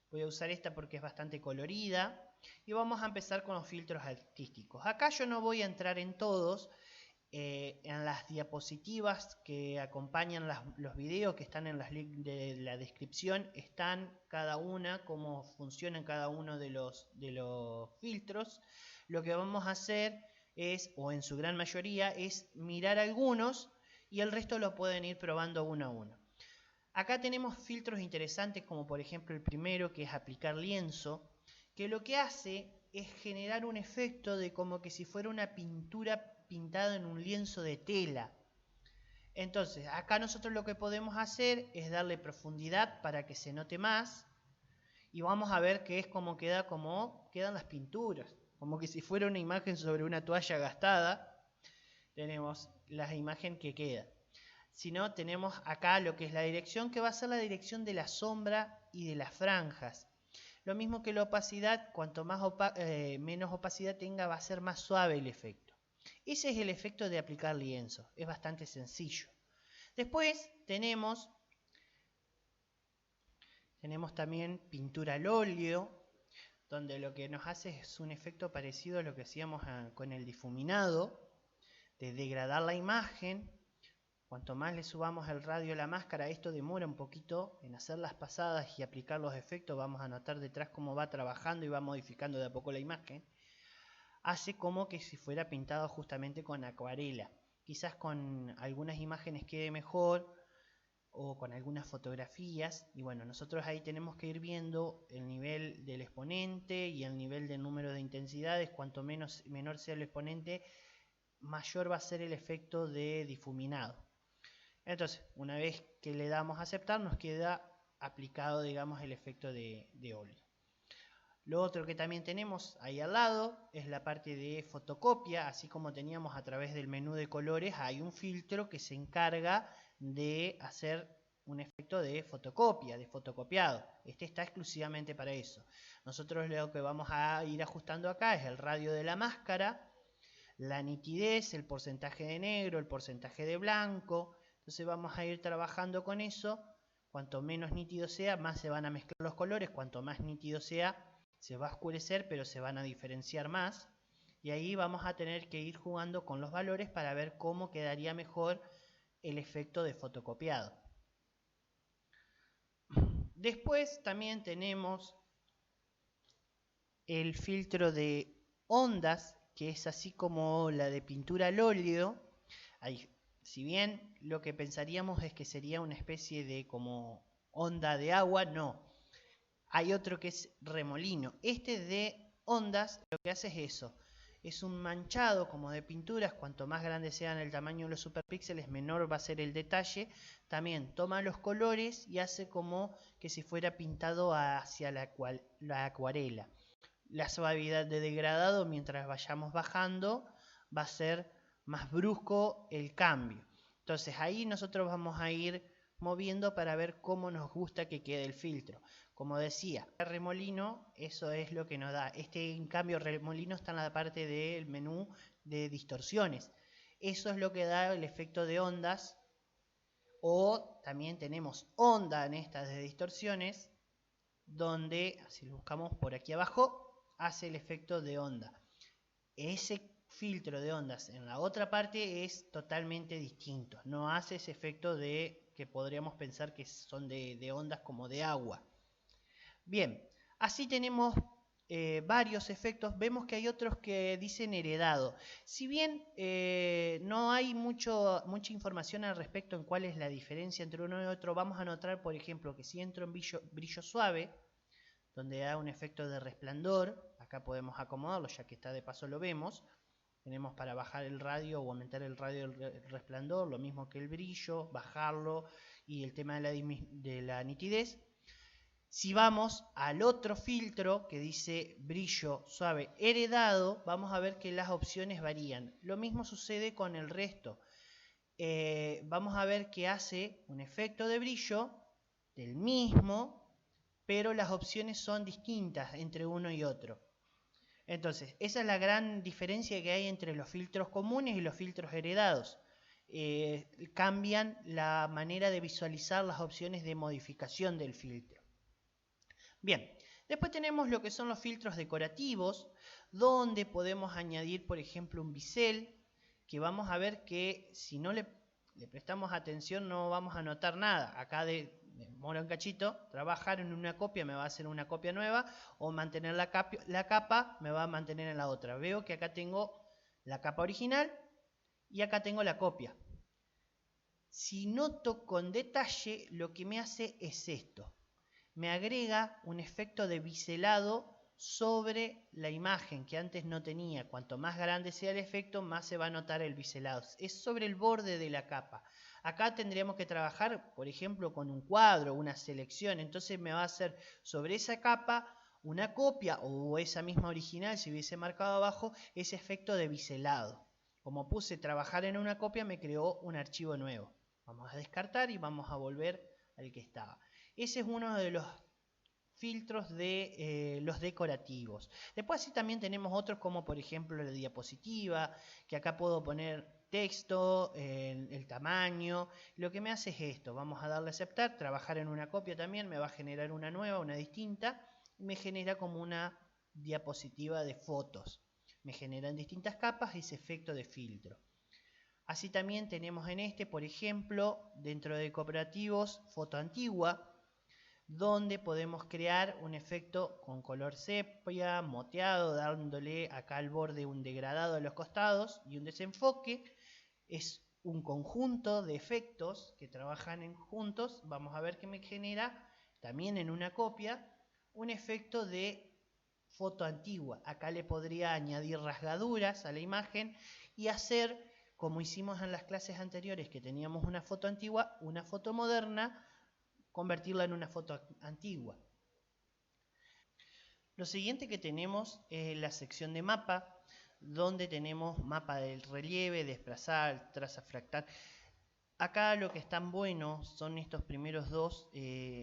Voy a usar esta porque es bastante colorida. Y vamos a empezar con los filtros artísticos. Acá yo no voy a entrar en todos. En las diapositivas que acompañan los videos que están en las links de la descripción están cada una, cómo funcionan cada uno de los filtros. Lo que vamos a hacer es, o en su gran mayoría, es mirar algunos y el resto lo pueden ir probando uno a uno. Acá tenemos filtros interesantes como por ejemplo el primero, que es aplicar lienzo, que lo que hace es generar un efecto de como que si fuera una pintura pintada en un lienzo de tela. Entonces acá nosotros lo que podemos hacer es darle profundidad para que se note más y vamos a ver que es como quedan las pinturas, como que si fuera una imagen sobre una toalla gastada. Tenemos la imagen que queda. Si no, tenemos acá lo que es la dirección, que va a ser la dirección de la sombra y de las franjas. Lo mismo que la opacidad, cuanto más menos opacidad tenga, va a ser más suave el efecto. Ese es el efecto de aplicar lienzo, es bastante sencillo. Después tenemos también pintura al óleo, donde lo que nos hace es un efecto parecido a lo que hacíamos con el difuminado, de degradar la imagen. Cuanto más le subamos el radio a la máscara, esto demora un poquito en hacer las pasadas y aplicar los efectos. Vamos a notar detrás cómo va trabajando y va modificando de a poco la imagen. Hace como que si fuera pintado justamente con acuarela. Quizás con algunas imágenes quede mejor o con algunas fotografías. Y bueno, nosotros ahí tenemos que ir viendo el nivel del exponente y el nivel del número de intensidades. Cuanto menor sea el exponente, mayor va a ser el efecto de difuminado. Entonces, una vez que le damos a aceptar, nos queda aplicado, digamos, el efecto de óleo. Lo otro que también tenemos ahí al lado es la parte de fotocopia. Así como teníamos a través del menú de colores, hay un filtro que se encarga de hacer un efecto de fotocopia, de fotocopiado. Este está exclusivamente para eso. Nosotros lo que vamos a ir ajustando acá es el radio de la máscara, la nitidez, el porcentaje de negro, el porcentaje de blanco. Entonces vamos a ir trabajando con eso. Cuanto menos nítido sea, más se van a mezclar los colores. Cuanto más nítido sea, se va a oscurecer, pero se van a diferenciar más. Y ahí vamos a tener que ir jugando con los valores para ver cómo quedaría mejor el efecto de fotocopiado. Después también tenemos el filtro de ondas, que es así como la de pintura al óleo. Si bien lo que pensaríamos es que sería una especie de como onda de agua, no. Hay otro que es remolino. Este de ondas lo que hace es eso. Es un manchado como de pinturas. Cuanto más grande sean el tamaño de los superpíxeles, menor va a ser el detalle. También toma los colores y hace como que si fuera pintado hacia la acuarela. La suavidad de degradado, mientras vayamos bajando, va a ser más brusco el cambio. Entonces ahí nosotros vamos a ir moviendo para ver cómo nos gusta que quede el filtro. Como decía, el remolino, eso es lo que nos da. En cambio, remolino está en la parte del menú de distorsiones. Eso es lo que da el efecto de ondas. O también tenemos onda en estas de distorsiones, donde, si lo buscamos por aquí abajo, hace el efecto de onda. Ese filtro de ondas en la otra parte es totalmente distinto. No hace ese efecto de que podríamos pensar que son de ondas como de agua. Bien, así tenemos varios efectos. Vemos que hay otros que dicen heredado. Si bien no hay mucha información al respecto en cuál es la diferencia entre uno y otro, vamos a notar, por ejemplo, que si entro en brillo suave, donde da un efecto de resplandor, acá podemos acomodarlo, ya que está de paso lo vemos. Tenemos para bajar el radio o aumentar el radio del resplandor, lo mismo que el brillo, bajarlo y el tema de la nitidez. Si vamos al otro filtro que dice brillo suave heredado, vamos a ver que las opciones varían. Lo mismo sucede con el resto. Vamos a ver que hace un efecto de brillo del mismo, pero las opciones son distintas entre uno y otro. Entonces, esa es la gran diferencia que hay entre los filtros comunes y los filtros heredados. Cambian la manera de visualizar las opciones de modificación del filtro. Bien, después tenemos lo que son los filtros decorativos, donde podemos añadir, por ejemplo, un bisel, que vamos a ver que si no le prestamos atención no vamos a notar nada. Acá demora un cachito, trabajar en una copia me va a hacer una copia nueva, o mantener la capa me va a mantener en la otra. Veo que acá tengo la capa original y acá tengo la copia. Si noto con detalle, lo que me hace es esto. Me agrega un efecto de biselado sobre la imagen que antes no tenía. Cuanto más grande sea el efecto, más se va a notar el biselado. Es sobre el borde de la capa. Acá tendríamos que trabajar, por ejemplo, con un cuadro, una selección. Entonces me va a hacer sobre esa capa una copia o esa misma original, si hubiese marcado abajo, ese efecto de biselado. Como puse trabajar en una copia, me creó un archivo nuevo. Vamos a descartar y vamos a volver al que estaba. Ese es uno de los filtros de los decorativos. Después sí también tenemos otros como por ejemplo la diapositiva, que acá puedo poner texto, el tamaño. Lo que me hace es esto, vamos a darle a aceptar, trabajar en una copia también, me va a generar una nueva, una distinta, y me genera como una diapositiva de fotos. Me generan distintas capas ese efecto de filtro. Así también tenemos en este, por ejemplo, dentro de cooperativos, foto antigua, donde podemos crear un efecto con color sepia, moteado, dándole acá al borde un degradado a los costados y un desenfoque. Es un conjunto de efectos que trabajan juntos. Vamos a ver que me genera también en una copia un efecto de foto antigua. Acá le podría añadir rasgaduras a la imagen y hacer, como hicimos en las clases anteriores, que teníamos una foto antigua, una foto moderna, convertirla en una foto antigua. Lo siguiente que tenemos es la sección de mapa, donde tenemos mapa del relieve, desplazar, traza fractal. Acá lo que es tan bueno son estos primeros dos,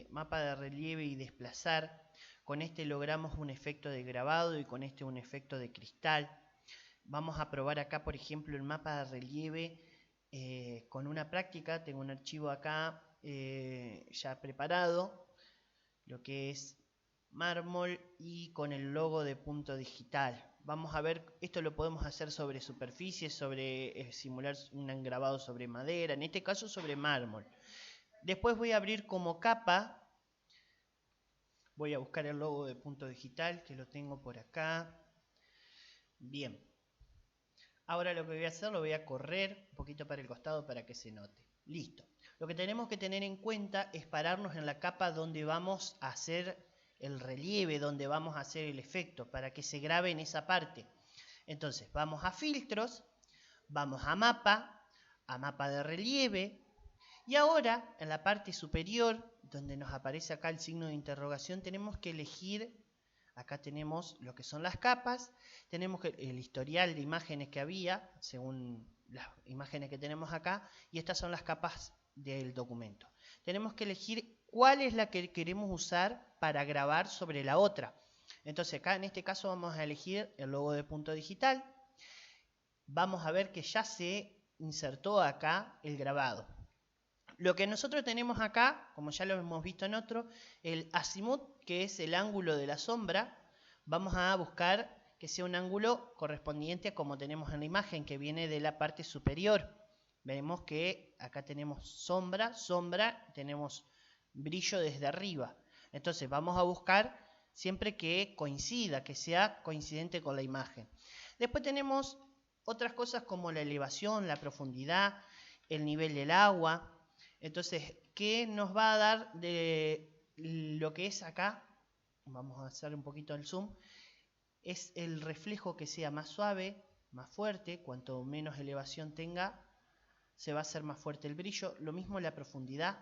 mapa de relieve y desplazar. Con este logramos un efecto de grabado y con este un efecto de cristal. Vamos a probar acá, por ejemplo, el mapa de relieve con una práctica. Tengo un archivo acá ya preparado, lo que es mármol y con el logo de Punto Digital. Vamos a ver, esto lo podemos hacer sobre superficies, sobre simular un grabado sobre madera, en este caso sobre mármol. Después voy a abrir como capa, voy a buscar el logo de Punto Digital, que lo tengo por acá. Bien, Ahora lo que voy a hacer, lo voy a correr un poquito para el costado para que se note. Listo. Lo que tenemos que tener en cuenta es pararnos en la capa donde vamos a hacer el relieve, donde vamos a hacer el efecto, para que se grabe en esa parte. Entonces, vamos a filtros, vamos a mapa de relieve, y ahora en la parte superior, donde nos aparece acá el signo de interrogación, tenemos que elegir, acá tenemos lo que son las capas, tenemos el historial de imágenes que había, según las imágenes que tenemos acá, y estas son las capas del documento. Tenemos que elegir cuál es la que queremos usar para grabar sobre la otra. Entonces acá en este caso vamos a elegir el logo de Punto Digital. Vamos a ver que ya se insertó acá el grabado. Lo que nosotros tenemos acá, como ya lo hemos visto en otro, el azimut, que es el ángulo de la sombra. Vamos a buscar que sea un ángulo correspondiente a como tenemos en la imagen, que viene de la parte superior. Vemos que acá tenemos sombra, tenemos brillo desde arriba. Entonces vamos a buscar siempre que coincida, que sea coincidente con la imagen. Después tenemos otras cosas como la elevación, la profundidad, el nivel del agua. Entonces, ¿qué nos va a dar de lo que es acá? Vamos a hacer un poquito el zoom. Es el reflejo que sea más suave, más fuerte. Cuanto menos elevación tenga, se va a hacer más fuerte el brillo. Lo mismo la profundidad,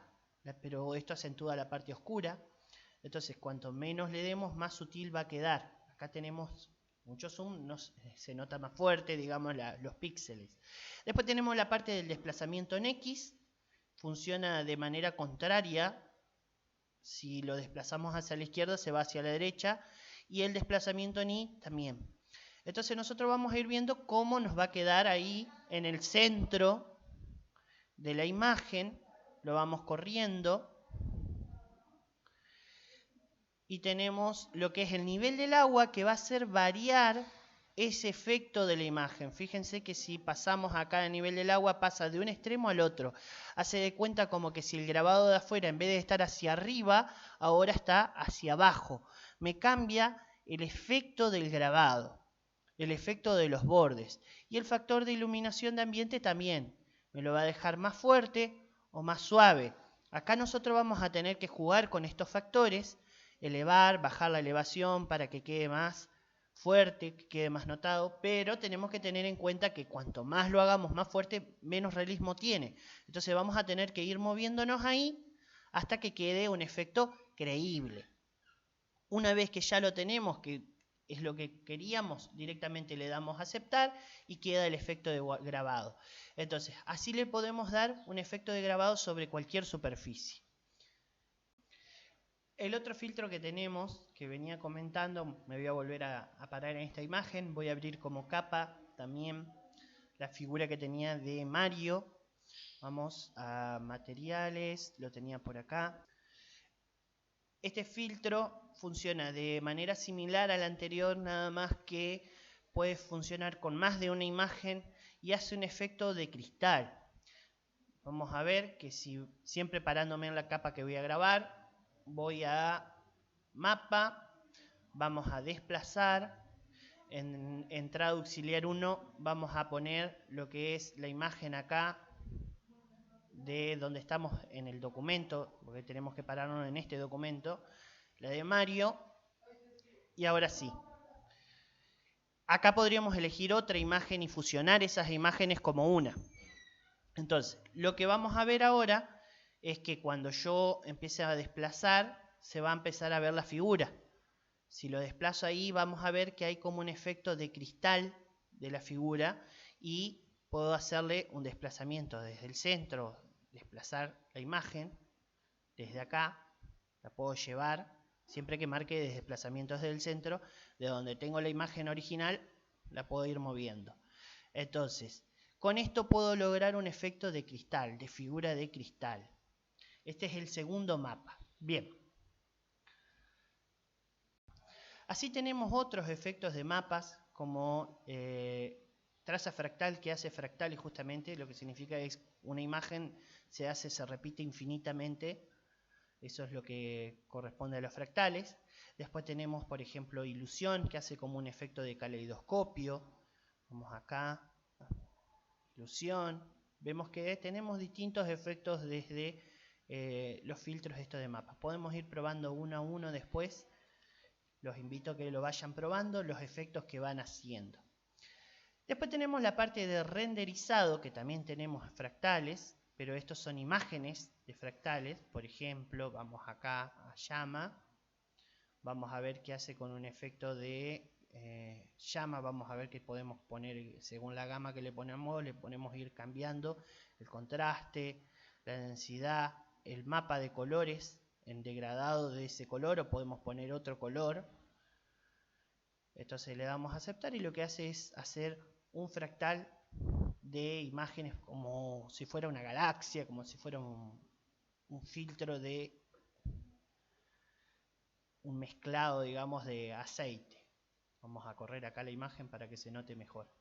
pero esto acentúa la parte oscura. Entonces, cuanto menos le demos, más sutil va a quedar. Acá tenemos mucho zoom, se nota más fuerte, digamos, los píxeles. Después tenemos la parte del desplazamiento en X. Funciona de manera contraria. Si lo desplazamos hacia la izquierda, se va hacia la derecha. Y el desplazamiento en Y también. Entonces nosotros vamos a ir viendo cómo nos va a quedar ahí en el centro de la imagen. Lo vamos corriendo. Y tenemos lo que es el nivel del agua, que va a hacer variar ese efecto de la imagen. Fíjense que si pasamos acá el nivel del agua, pasa de un extremo al otro. Hace de cuenta como que si el grabado de afuera, en vez de estar hacia arriba, ahora está hacia abajo. Me cambia el efecto del grabado, el efecto de los bordes. Y el factor de iluminación de ambiente también. Me lo va a dejar más fuerte o más suave. Acá nosotros vamos a tener que jugar con estos factores, elevar, bajar la elevación para que quede más fuerte, que quede más notado, pero tenemos que tener en cuenta que cuanto más lo hagamos más fuerte, menos realismo tiene. Entonces vamos a tener que ir moviéndonos ahí hasta que quede un efecto creíble. Una vez que ya lo tenemos, que es lo que queríamos, directamente le damos a aceptar y queda el efecto de grabado. Entonces, así le podemos dar un efecto de grabado sobre cualquier superficie. El otro filtro que tenemos, que venía comentando, me voy a volver a parar en esta imagen, voy a abrir como capa también la figura que tenía de Mario. Vamos a materiales, lo tenía por acá. Este filtro funciona de manera similar al anterior, nada más que puede funcionar con más de una imagen y hace un efecto de cristal. Vamos a ver que si siempre parándome en la capa que voy a grabar, voy a mapa, vamos a desplazar, en entrada auxiliar 1 vamos a poner lo que es la imagen acá de donde estamos en el documento, porque tenemos que pararnos en este documento, la de Mario, y ahora sí. Acá podríamos elegir otra imagen y fusionar esas imágenes como una. Entonces, lo que vamos a ver ahora es que cuando yo empiece a desplazar, se va a empezar a ver la figura. Si lo desplazo ahí, vamos a ver que hay como un efecto de cristal de la figura y puedo hacerle un desplazamiento desde el centro, desplazar la imagen desde acá, la puedo llevar, siempre que marque desplazamientos desde el centro, de donde tengo la imagen original, la puedo ir moviendo. Entonces, con esto puedo lograr un efecto de cristal, de figura de cristal. Este es el segundo mapa. Bien. Así tenemos otros efectos de mapas, como traza fractal, que hace fractales justamente, lo que significa es una imagen se repite infinitamente. Eso es lo que corresponde a los fractales. Después tenemos, por ejemplo, ilusión, que hace como un efecto de caleidoscopio. Vamos acá, ilusión. Vemos que tenemos distintos efectos desde los filtros estos de mapas. Podemos ir probando uno a uno después. Los invito a que lo vayan probando, los efectos que van haciendo. Después tenemos la parte de renderizado, que también tenemos fractales, pero estos son imágenes de fractales. Por ejemplo, vamos acá a llama. Vamos a ver qué hace con un efecto de llama. Vamos a ver qué podemos poner según la gama que le ponemos ir cambiando el contraste, la densidad, el mapa de colores en degradado de ese color, o podemos poner otro color. Entonces le damos a aceptar y lo que hace es hacer un fractal de imágenes como si fuera una galaxia, como si fuera un filtro de un mezclado, digamos, de aceite. Vamos a correr acá la imagen para que se note mejor.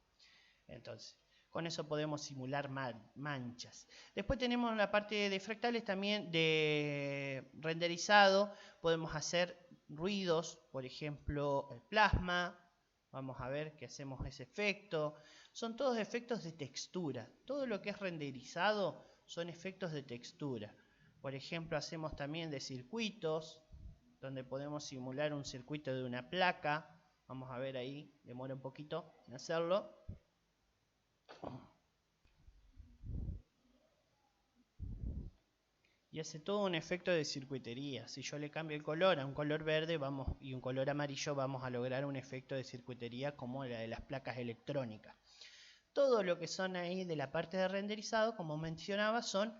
Entonces, con eso podemos simular manchas. Después tenemos la parte de fractales también de renderizado. Podemos hacer ruidos, por ejemplo, el plasma. Vamos a ver que hacemos ese efecto. Son todos efectos de textura. Todo lo que es renderizado son efectos de textura. Por ejemplo, hacemos también de circuitos, donde podemos simular un circuito de una placa. Vamos a ver ahí, demora un poquito en hacerlo. Y hace todo un efecto de circuitería. Si yo le cambio el color a un color verde y un color amarillo, vamos a lograr un efecto de circuitería como la de las placas electrónicas. Todo lo que son ahí de la parte de renderizado, como mencionaba, son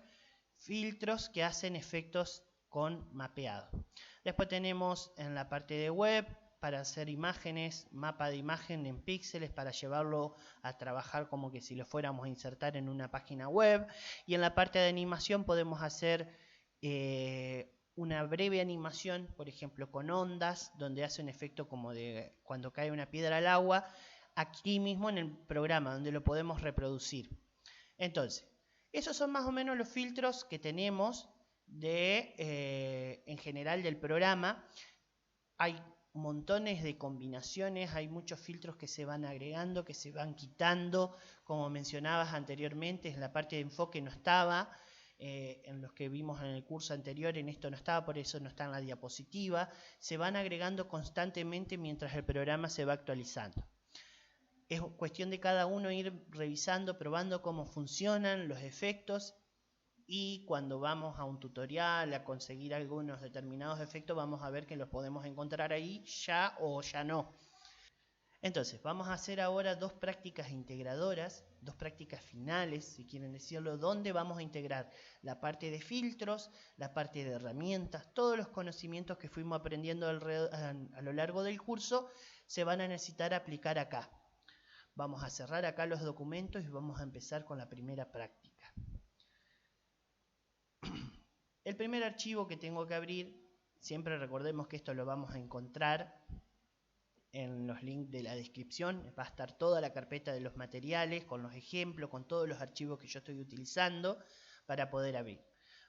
filtros que hacen efectos con mapeado. Después tenemos en la parte de web para hacer imágenes, mapa de imagen en píxeles para llevarlo a trabajar como que si lo fuéramos a insertar en una página web. Y en la parte de animación podemos hacer una breve animación, por ejemplo con ondas, donde hace un efecto como de cuando cae una piedra al agua, aquí mismo en el programa donde lo podemos reproducir. Entonces, esos son más o menos los filtros que tenemos en general del programa. Hay montones de combinaciones, hay muchos filtros que se van agregando, que se van quitando, como mencionabas anteriormente, en la parte de enfoque no estaba, en los que vimos en el curso anterior, en esto no estaba, por eso no está en la diapositiva. Se van agregando constantemente mientras el programa se va actualizando. Es cuestión de cada uno ir revisando, probando cómo funcionan los efectos, y cuando vamos a un tutorial a conseguir algunos determinados efectos, vamos a ver que los podemos encontrar ahí ya o ya no. Entonces, vamos a hacer ahora dos prácticas integradoras, dos prácticas finales, si quieren decirlo, donde vamos a integrar la parte de filtros, la parte de herramientas, todos los conocimientos que fuimos aprendiendo a lo largo del curso, se van a necesitar aplicar acá. Vamos a cerrar acá los documentos y vamos a empezar con la primera práctica. El primer archivo que tengo que abrir, siempre recordemos que esto lo vamos a encontrar en los links de la descripción, va a estar toda la carpeta de los materiales, con los ejemplos, con todos los archivos que yo estoy utilizando para poder abrir.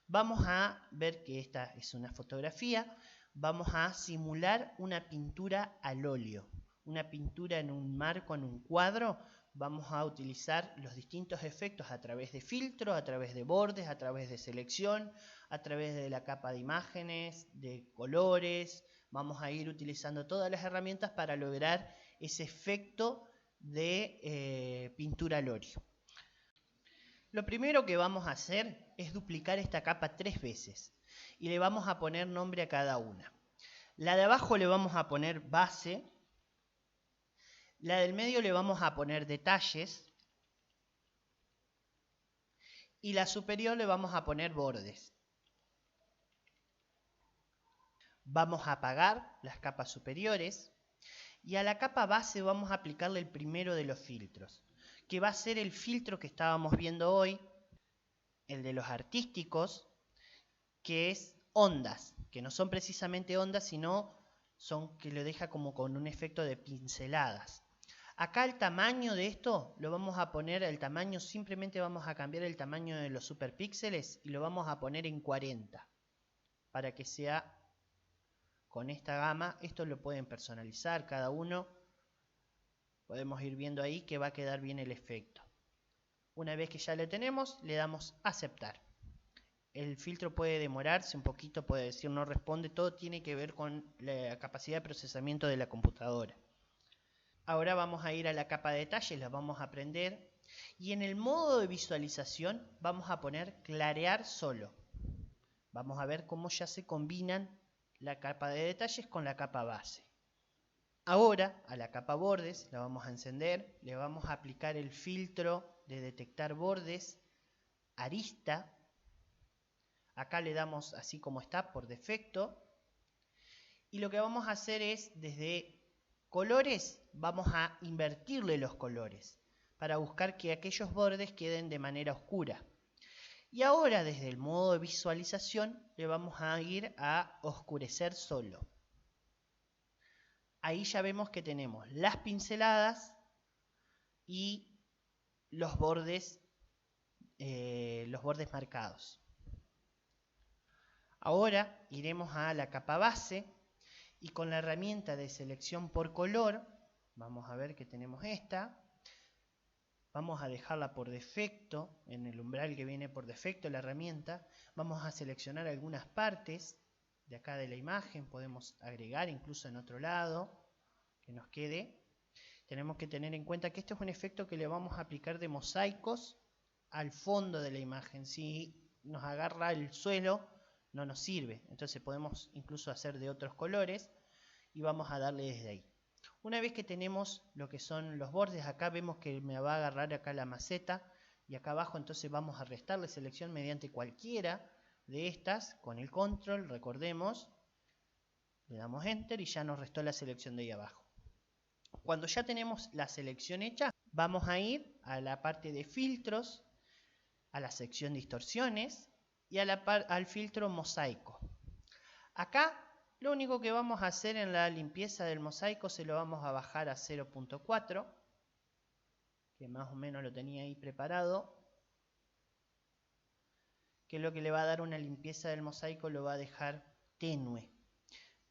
Vamos a ver que esta es una fotografía, vamos a simular una pintura al óleo, una pintura en un marco, en un cuadro. Vamos a utilizar los distintos efectos a través de filtros, a través de bordes, a través de selección, a través de la capa de imágenes, de colores. Vamos a ir utilizando todas las herramientas para lograr ese efecto de pintura al óleo. Lo primero que vamos a hacer es duplicar esta capa 3 veces y le vamos a poner nombre a cada una. La de abajo le vamos a poner base, la del medio le vamos a poner detalles y la superior le vamos a poner bordes. Vamos a apagar las capas superiores y a la capa base vamos a aplicarle el primero de los filtros, que va a ser el filtro que estábamos viendo hoy, el de los artísticos, que es ondas, que no son precisamente ondas, sino son que lo deja como con un efecto de pinceladas. Acá el tamaño de esto lo vamos a poner, el tamaño simplemente vamos a cambiar el tamaño de los superpíxeles y lo vamos a poner en 40 para que sea con esta gama. Esto lo pueden personalizar cada uno, podemos ir viendo ahí que va a quedar bien el efecto. Una vez que ya lo tenemos, le damos aceptar. El filtro puede demorarse un poquito, puede decir no responde, todo tiene que ver con la capacidad de procesamiento de la computadora. Ahora vamos a ir a la capa de detalles, la vamos a prender y en el modo de visualización vamos a poner clarear solo. Vamos a ver cómo ya se combinan la capa de detalles con la capa base. Ahora a la capa bordes la vamos a encender, le vamos a aplicar el filtro de detectar bordes, arista. Acá le damos así como está por defecto. Y lo que vamos a hacer es, desde colores, vamos a invertirle los colores para buscar que aquellos bordes queden de manera oscura. Y ahora, desde el modo de visualización, le vamos a ir a oscurecer solo. Ahí ya vemos que tenemos las pinceladas y los bordes marcados. Ahora iremos a la capa base y con la herramienta de selección por color, vamos a ver que tenemos esta. Vamos a dejarla por defecto, en el umbral que viene por defecto la herramienta. Vamos a seleccionar algunas partes de acá de la imagen, podemos agregar incluso en otro lado, que nos quede. Tenemos que tener en cuenta que este es un efecto que le vamos a aplicar de mosaicos al fondo de la imagen. Si nos agarra el suelo, no nos sirve. Entonces podemos incluso hacer de otros colores y vamos a darle desde ahí. Una vez que tenemos lo que son los bordes, acá vemos que me va a agarrar acá la maceta y acá abajo, entonces vamos a restarle selección mediante cualquiera de estas con el control, recordemos, le damos enter y ya nos restó la selección de ahí abajo. Cuando ya tenemos la selección hecha, vamos a ir a la parte de filtros, a la sección distorsiones y al filtro mosaico. Acá lo único que vamos a hacer en la limpieza del mosaico se lo vamos a bajar a 0.4, que más o menos lo tenía ahí preparado, que es lo que le va a dar una limpieza del mosaico, lo va a dejar tenue.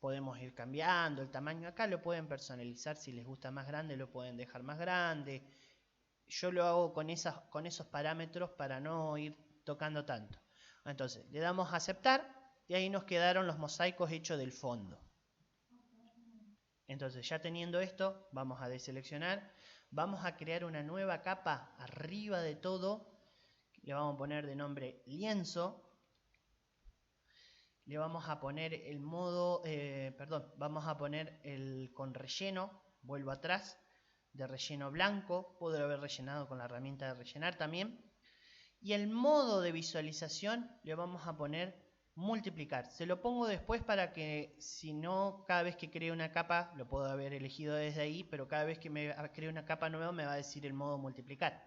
Podemos ir cambiando el tamaño, acá lo pueden personalizar, si les gusta más grande lo pueden dejar más grande. Yo lo hago con esos parámetros para no ir tocando tanto. Entonces le damos a aceptar y ahí nos quedaron los mosaicos hechos del fondo. Entonces ya teniendo esto, vamos a deseleccionar, vamos a crear una nueva capa arriba de todo, le vamos a poner de nombre lienzo, le vamos a poner el modo, vamos a poner el con relleno, vuelvo atrás, de relleno blanco, puedo haber rellenado con la herramienta de rellenar también, y el modo de visualización le vamos a poner multiplicar. Se lo pongo después para que, si no, cada vez que cree una capa, lo puedo haber elegido desde ahí, pero cada vez que me cree una capa nueva me va a decir el modo multiplicar.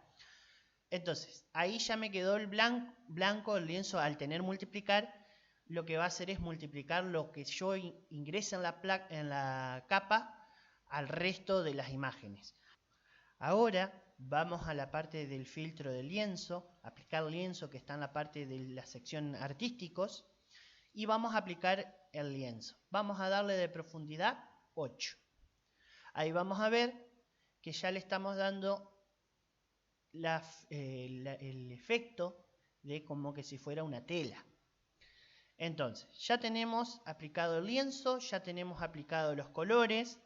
Entonces, ahí ya me quedó el blanco, el lienzo, al tener multiplicar, lo que va a hacer es multiplicar lo que yo ingrese en la capa al resto de las imágenes. Ahora vamos a la parte del filtro de lienzo, aplicar lienzo que está en la parte de la sección artísticos y vamos a aplicar el lienzo. Vamos a darle de profundidad 8. Ahí vamos a ver que ya le estamos dando el efecto de como que si fuera una tela. Entonces, ya tenemos aplicado el lienzo, ya tenemos aplicado los colores.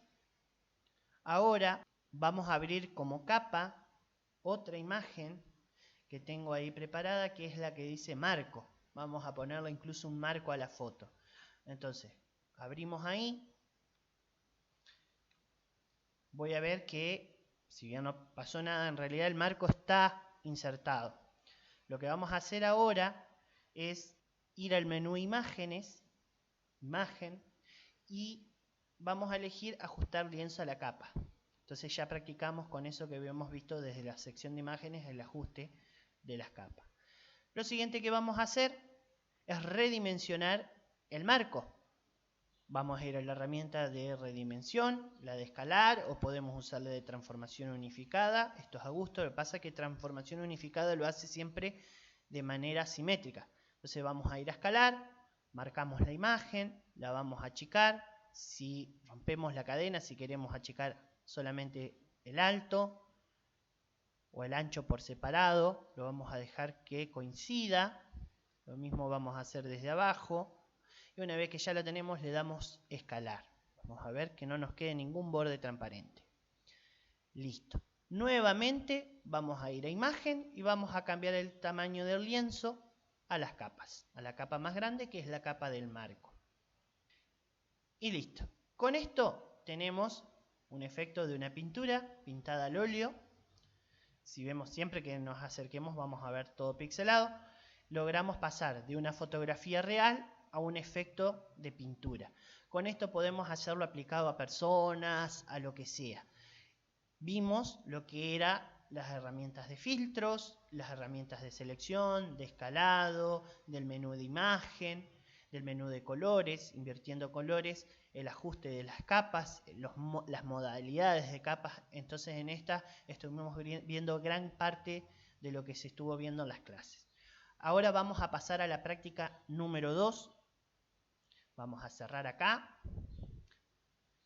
Ahora vamos a abrir como capa otra imagen que tengo ahí preparada, que es la que dice marco. Vamos a ponerle incluso un marco a la foto. Entonces, abrimos ahí. Voy a ver que, si bien no pasó nada, en realidad el marco está insertado. Lo que vamos a hacer ahora es ir al menú imágenes, imagen, y vamos a elegir ajustar lienzo a la capa. Entonces ya practicamos con eso que habíamos visto desde la sección de imágenes, el ajuste de las capas. Lo siguiente que vamos a hacer es redimensionar el marco. Vamos a ir a la herramienta de redimensión, la de escalar, o podemos usarla de transformación unificada. Esto es a gusto, lo que pasa es que transformación unificada lo hace siempre de manera simétrica. Entonces vamos a ir a escalar, marcamos la imagen, la vamos a achicar. Si rompemos la cadena, si queremos achicar solamente el alto, o el ancho por separado, lo vamos a dejar que coincida. Lo mismo vamos a hacer desde abajo. Y una vez que ya lo tenemos, le damos escalar. Vamos a ver que no nos quede ningún borde transparente. Listo. Nuevamente vamos a ir a imagen y vamos a cambiar el tamaño del lienzo a las capas. A la capa más grande, que es la capa del marco. Y listo. Con esto tenemos un efecto de una pintura pintada al óleo. Si vemos, siempre que nos acerquemos vamos a ver todo pixelado. Logramos pasar de una fotografía real a un efecto de pintura. Con esto podemos hacerlo aplicado a personas, a lo que sea. Vimos lo que eran las herramientas de filtros, las herramientas de selección, de escalado, del menú de imagen, del menú de colores, invirtiendo colores, el ajuste de las capas, las modalidades de capas. Entonces en esta estuvimos viendo gran parte de lo que se estuvo viendo en las clases. Ahora vamos a pasar a la práctica número 2. Vamos a cerrar acá.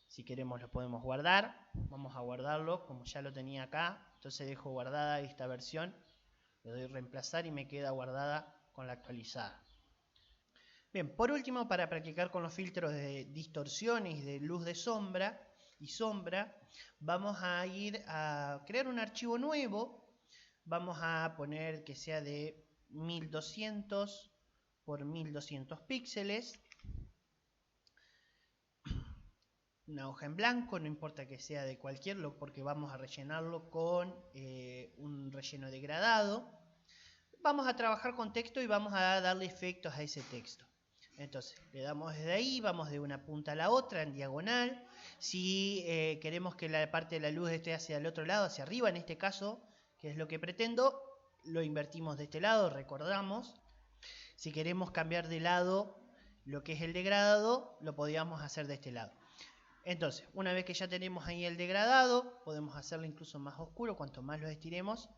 Si queremos lo podemos guardar. Vamos a guardarlo como ya lo tenía acá. Entonces dejo guardada esta versión. Le doy reemplazar y me queda guardada con la actualizada. Bien, por último, para practicar con los filtros de distorsión y de luz de sombra y sombra, vamos a ir a crear un archivo nuevo. Vamos a poner que sea de 1200 por 1200 píxeles. Una hoja en blanco, no importa que sea de cualquier, porque vamos a rellenarlo con un relleno degradado. Vamos a trabajar con texto y vamos a darle efectos a ese texto. Entonces, le damos desde ahí, vamos de una punta a la otra en diagonal. Si queremos que la parte de la luz esté hacia el otro lado, hacia arriba en este caso, que es lo que pretendo, lo invertimos de este lado, recordamos. Si queremos cambiar de lado lo que es el degradado, lo podríamos hacer de este lado. Entonces, una vez que ya tenemos ahí el degradado, podemos hacerlo incluso más oscuro. Cuanto más lo estiremos,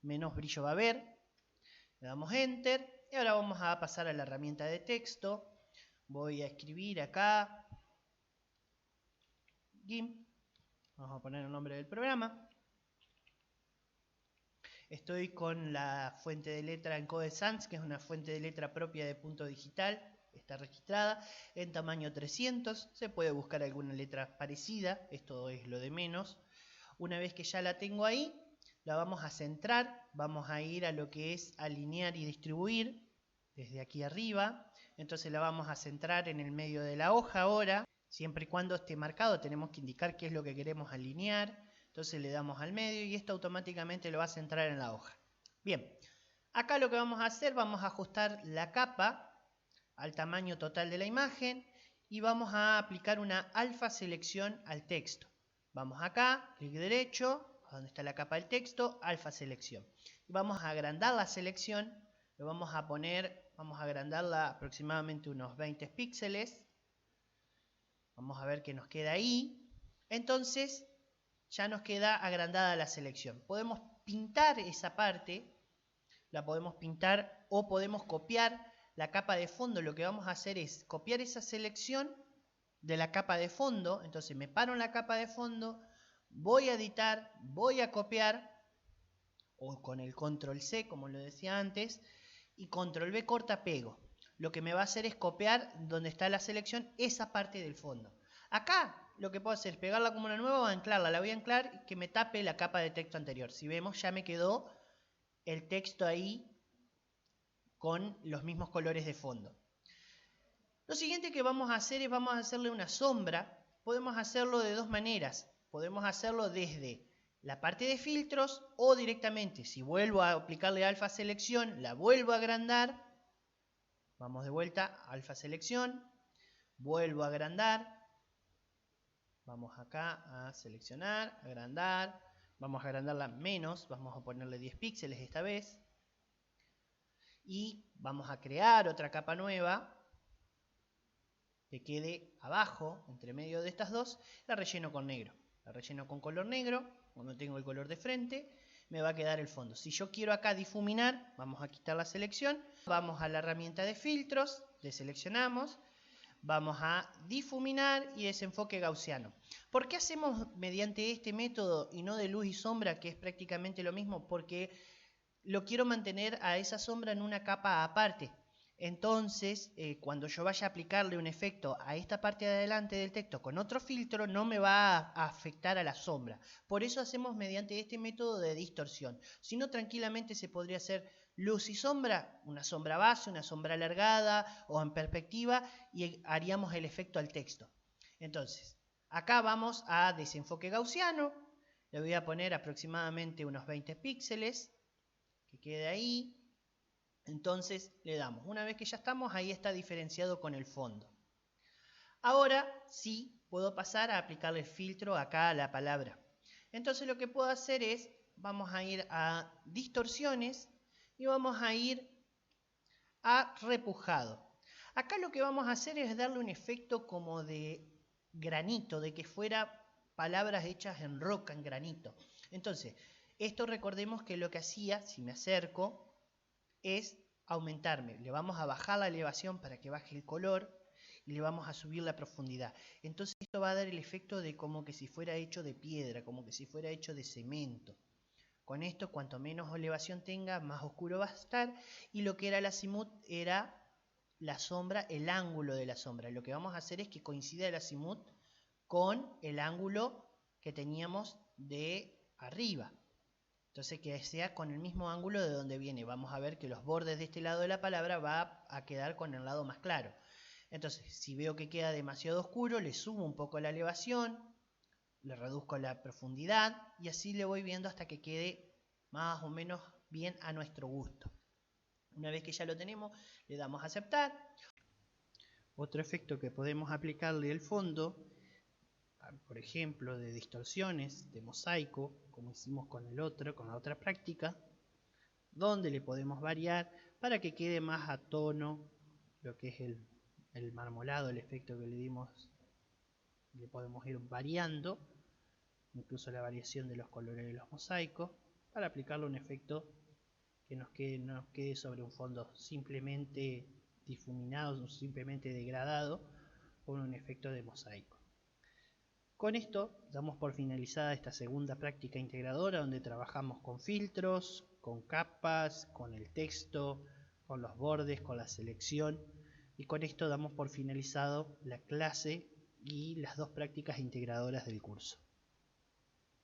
menos brillo va a haber. Le damos Enter. Y ahora vamos a pasar a la herramienta de texto. Voy a escribir acá GIMP. Vamos a poner el nombre del programa. Estoy con la fuente de letra Encode Sans, que es una fuente de letra propia de Punto Digital. Está registrada en tamaño 300. Se puede buscar alguna letra parecida. Esto es lo de menos. Una vez que ya la tengo ahí, la vamos a centrar. Vamos a ir a lo que es alinear y distribuir desde aquí arriba. Entonces la vamos a centrar en el medio de la hoja ahora. Siempre y cuando esté marcado tenemos que indicar qué es lo que queremos alinear. Entonces le damos al medio y esto automáticamente lo va a centrar en la hoja. Bien, acá lo que vamos a hacer, vamos a ajustar la capa al tamaño total de la imagen y vamos a aplicar una alfa selección al texto. Vamos acá, clic derecho, donde está la capa del texto, alfa selección. Vamos a agrandar la selección, lo vamos a poner, vamos a agrandarla aproximadamente unos 20 píxeles. Vamos a ver qué nos queda ahí. Entonces ya nos queda agrandada la selección. Podemos pintar esa parte, la podemos pintar o podemos copiar la capa de fondo. Lo que vamos a hacer es copiar esa selección de la capa de fondo. Entonces me paro en la capa de fondo, voy a editar, voy a copiar, o con el control C como lo decía antes, y control V corta pego. Lo que me va a hacer es copiar donde está la selección esa parte del fondo. Acá lo que puedo hacer es pegarla como una nueva o anclarla. La voy a anclar y que me tape la capa de texto anterior. Si vemos ya me quedó el texto ahí con los mismos colores de fondo. Lo siguiente que vamos a hacer es vamos a hacerle una sombra. Podemos hacerlo de dos maneras. Podemos hacerlo desde la parte de filtros o directamente. Si vuelvo a aplicarle alfa selección, la vuelvo a agrandar. Vamos de vuelta, alfa selección, vuelvo a agrandar. Vamos acá a seleccionar, agrandar. Vamos a agrandarla menos, vamos a ponerle 10 píxeles esta vez. Y vamos a crear otra capa nueva que quede abajo, entre medio de estas dos. La relleno con negro. La relleno con color negro, cuando tengo el color de frente, me va a quedar el fondo. Si yo quiero acá difuminar, vamos a quitar la selección. Vamos a la herramienta de filtros, deseleccionamos. vamos a difuminar y desenfoque gaussiano. ¿Por qué hacemos mediante este método y no de luz y sombra, que es prácticamente lo mismo? Porque lo quiero mantener a esa sombra en una capa aparte. Entonces, cuando yo vaya a aplicarle un efecto a esta parte de adelante del texto con otro filtro, no me va a afectar a la sombra. Por eso hacemos mediante este método de distorsión. Si no, tranquilamente se podría hacer luz y sombra, una sombra base, una sombra alargada o en perspectiva, y haríamos el efecto al texto. Entonces, acá vamos a desenfoque gaussiano. Le voy a poner aproximadamente unos 20 píxeles, que quede ahí. Entonces le damos, una vez que ya estamos, ahí está diferenciado con el fondo. Ahora sí puedo pasar a aplicarle filtro acá a la palabra. Entonces lo que puedo hacer es, vamos a ir a distorsiones y vamos a ir a repujado. Acá lo que vamos a hacer es darle un efecto como de granito, de que fuera palabras hechas en roca, en granito. Entonces, esto recordemos que lo que hacía, si me acerco, es aumentarme. Le vamos a bajar la elevación para que baje el color y le vamos a subir la profundidad. Entonces esto va a dar el efecto de como que si fuera hecho de piedra, como que si fuera hecho de cemento. Con esto, cuanto menos elevación tenga, más oscuro va a estar. Y lo que era el azimut era la sombra, el ángulo de la sombra. Lo que vamos a hacer es que coincida el azimut con el ángulo que teníamos de arriba. Entonces que sea con el mismo ángulo de donde viene. Vamos a ver que los bordes de este lado de la palabra va a quedar con el lado más claro. Entonces, si veo que queda demasiado oscuro, le subo un poco la elevación, le reduzco la profundidad y así le voy viendo hasta que quede más o menos bien a nuestro gusto. Una vez que ya lo tenemos, le damos a aceptar. Otro efecto que podemos aplicarle al fondo, por ejemplo, de distorsiones, de mosaico, como hicimos con el otro, con la otra práctica, donde le podemos variar para que quede más a tono lo que es el marmolado, el efecto que le dimos. Le podemos ir variando, incluso la variación de los colores de los mosaicos, para aplicarle un efecto que nos quede sobre un fondo simplemente difuminado, simplemente degradado, con un efecto de mosaico. Con esto damos por finalizada esta segunda práctica integradora, donde trabajamos con filtros, con capas, con el texto, con los bordes, con la selección, y con esto damos por finalizado la clase y las dos prácticas integradoras del curso.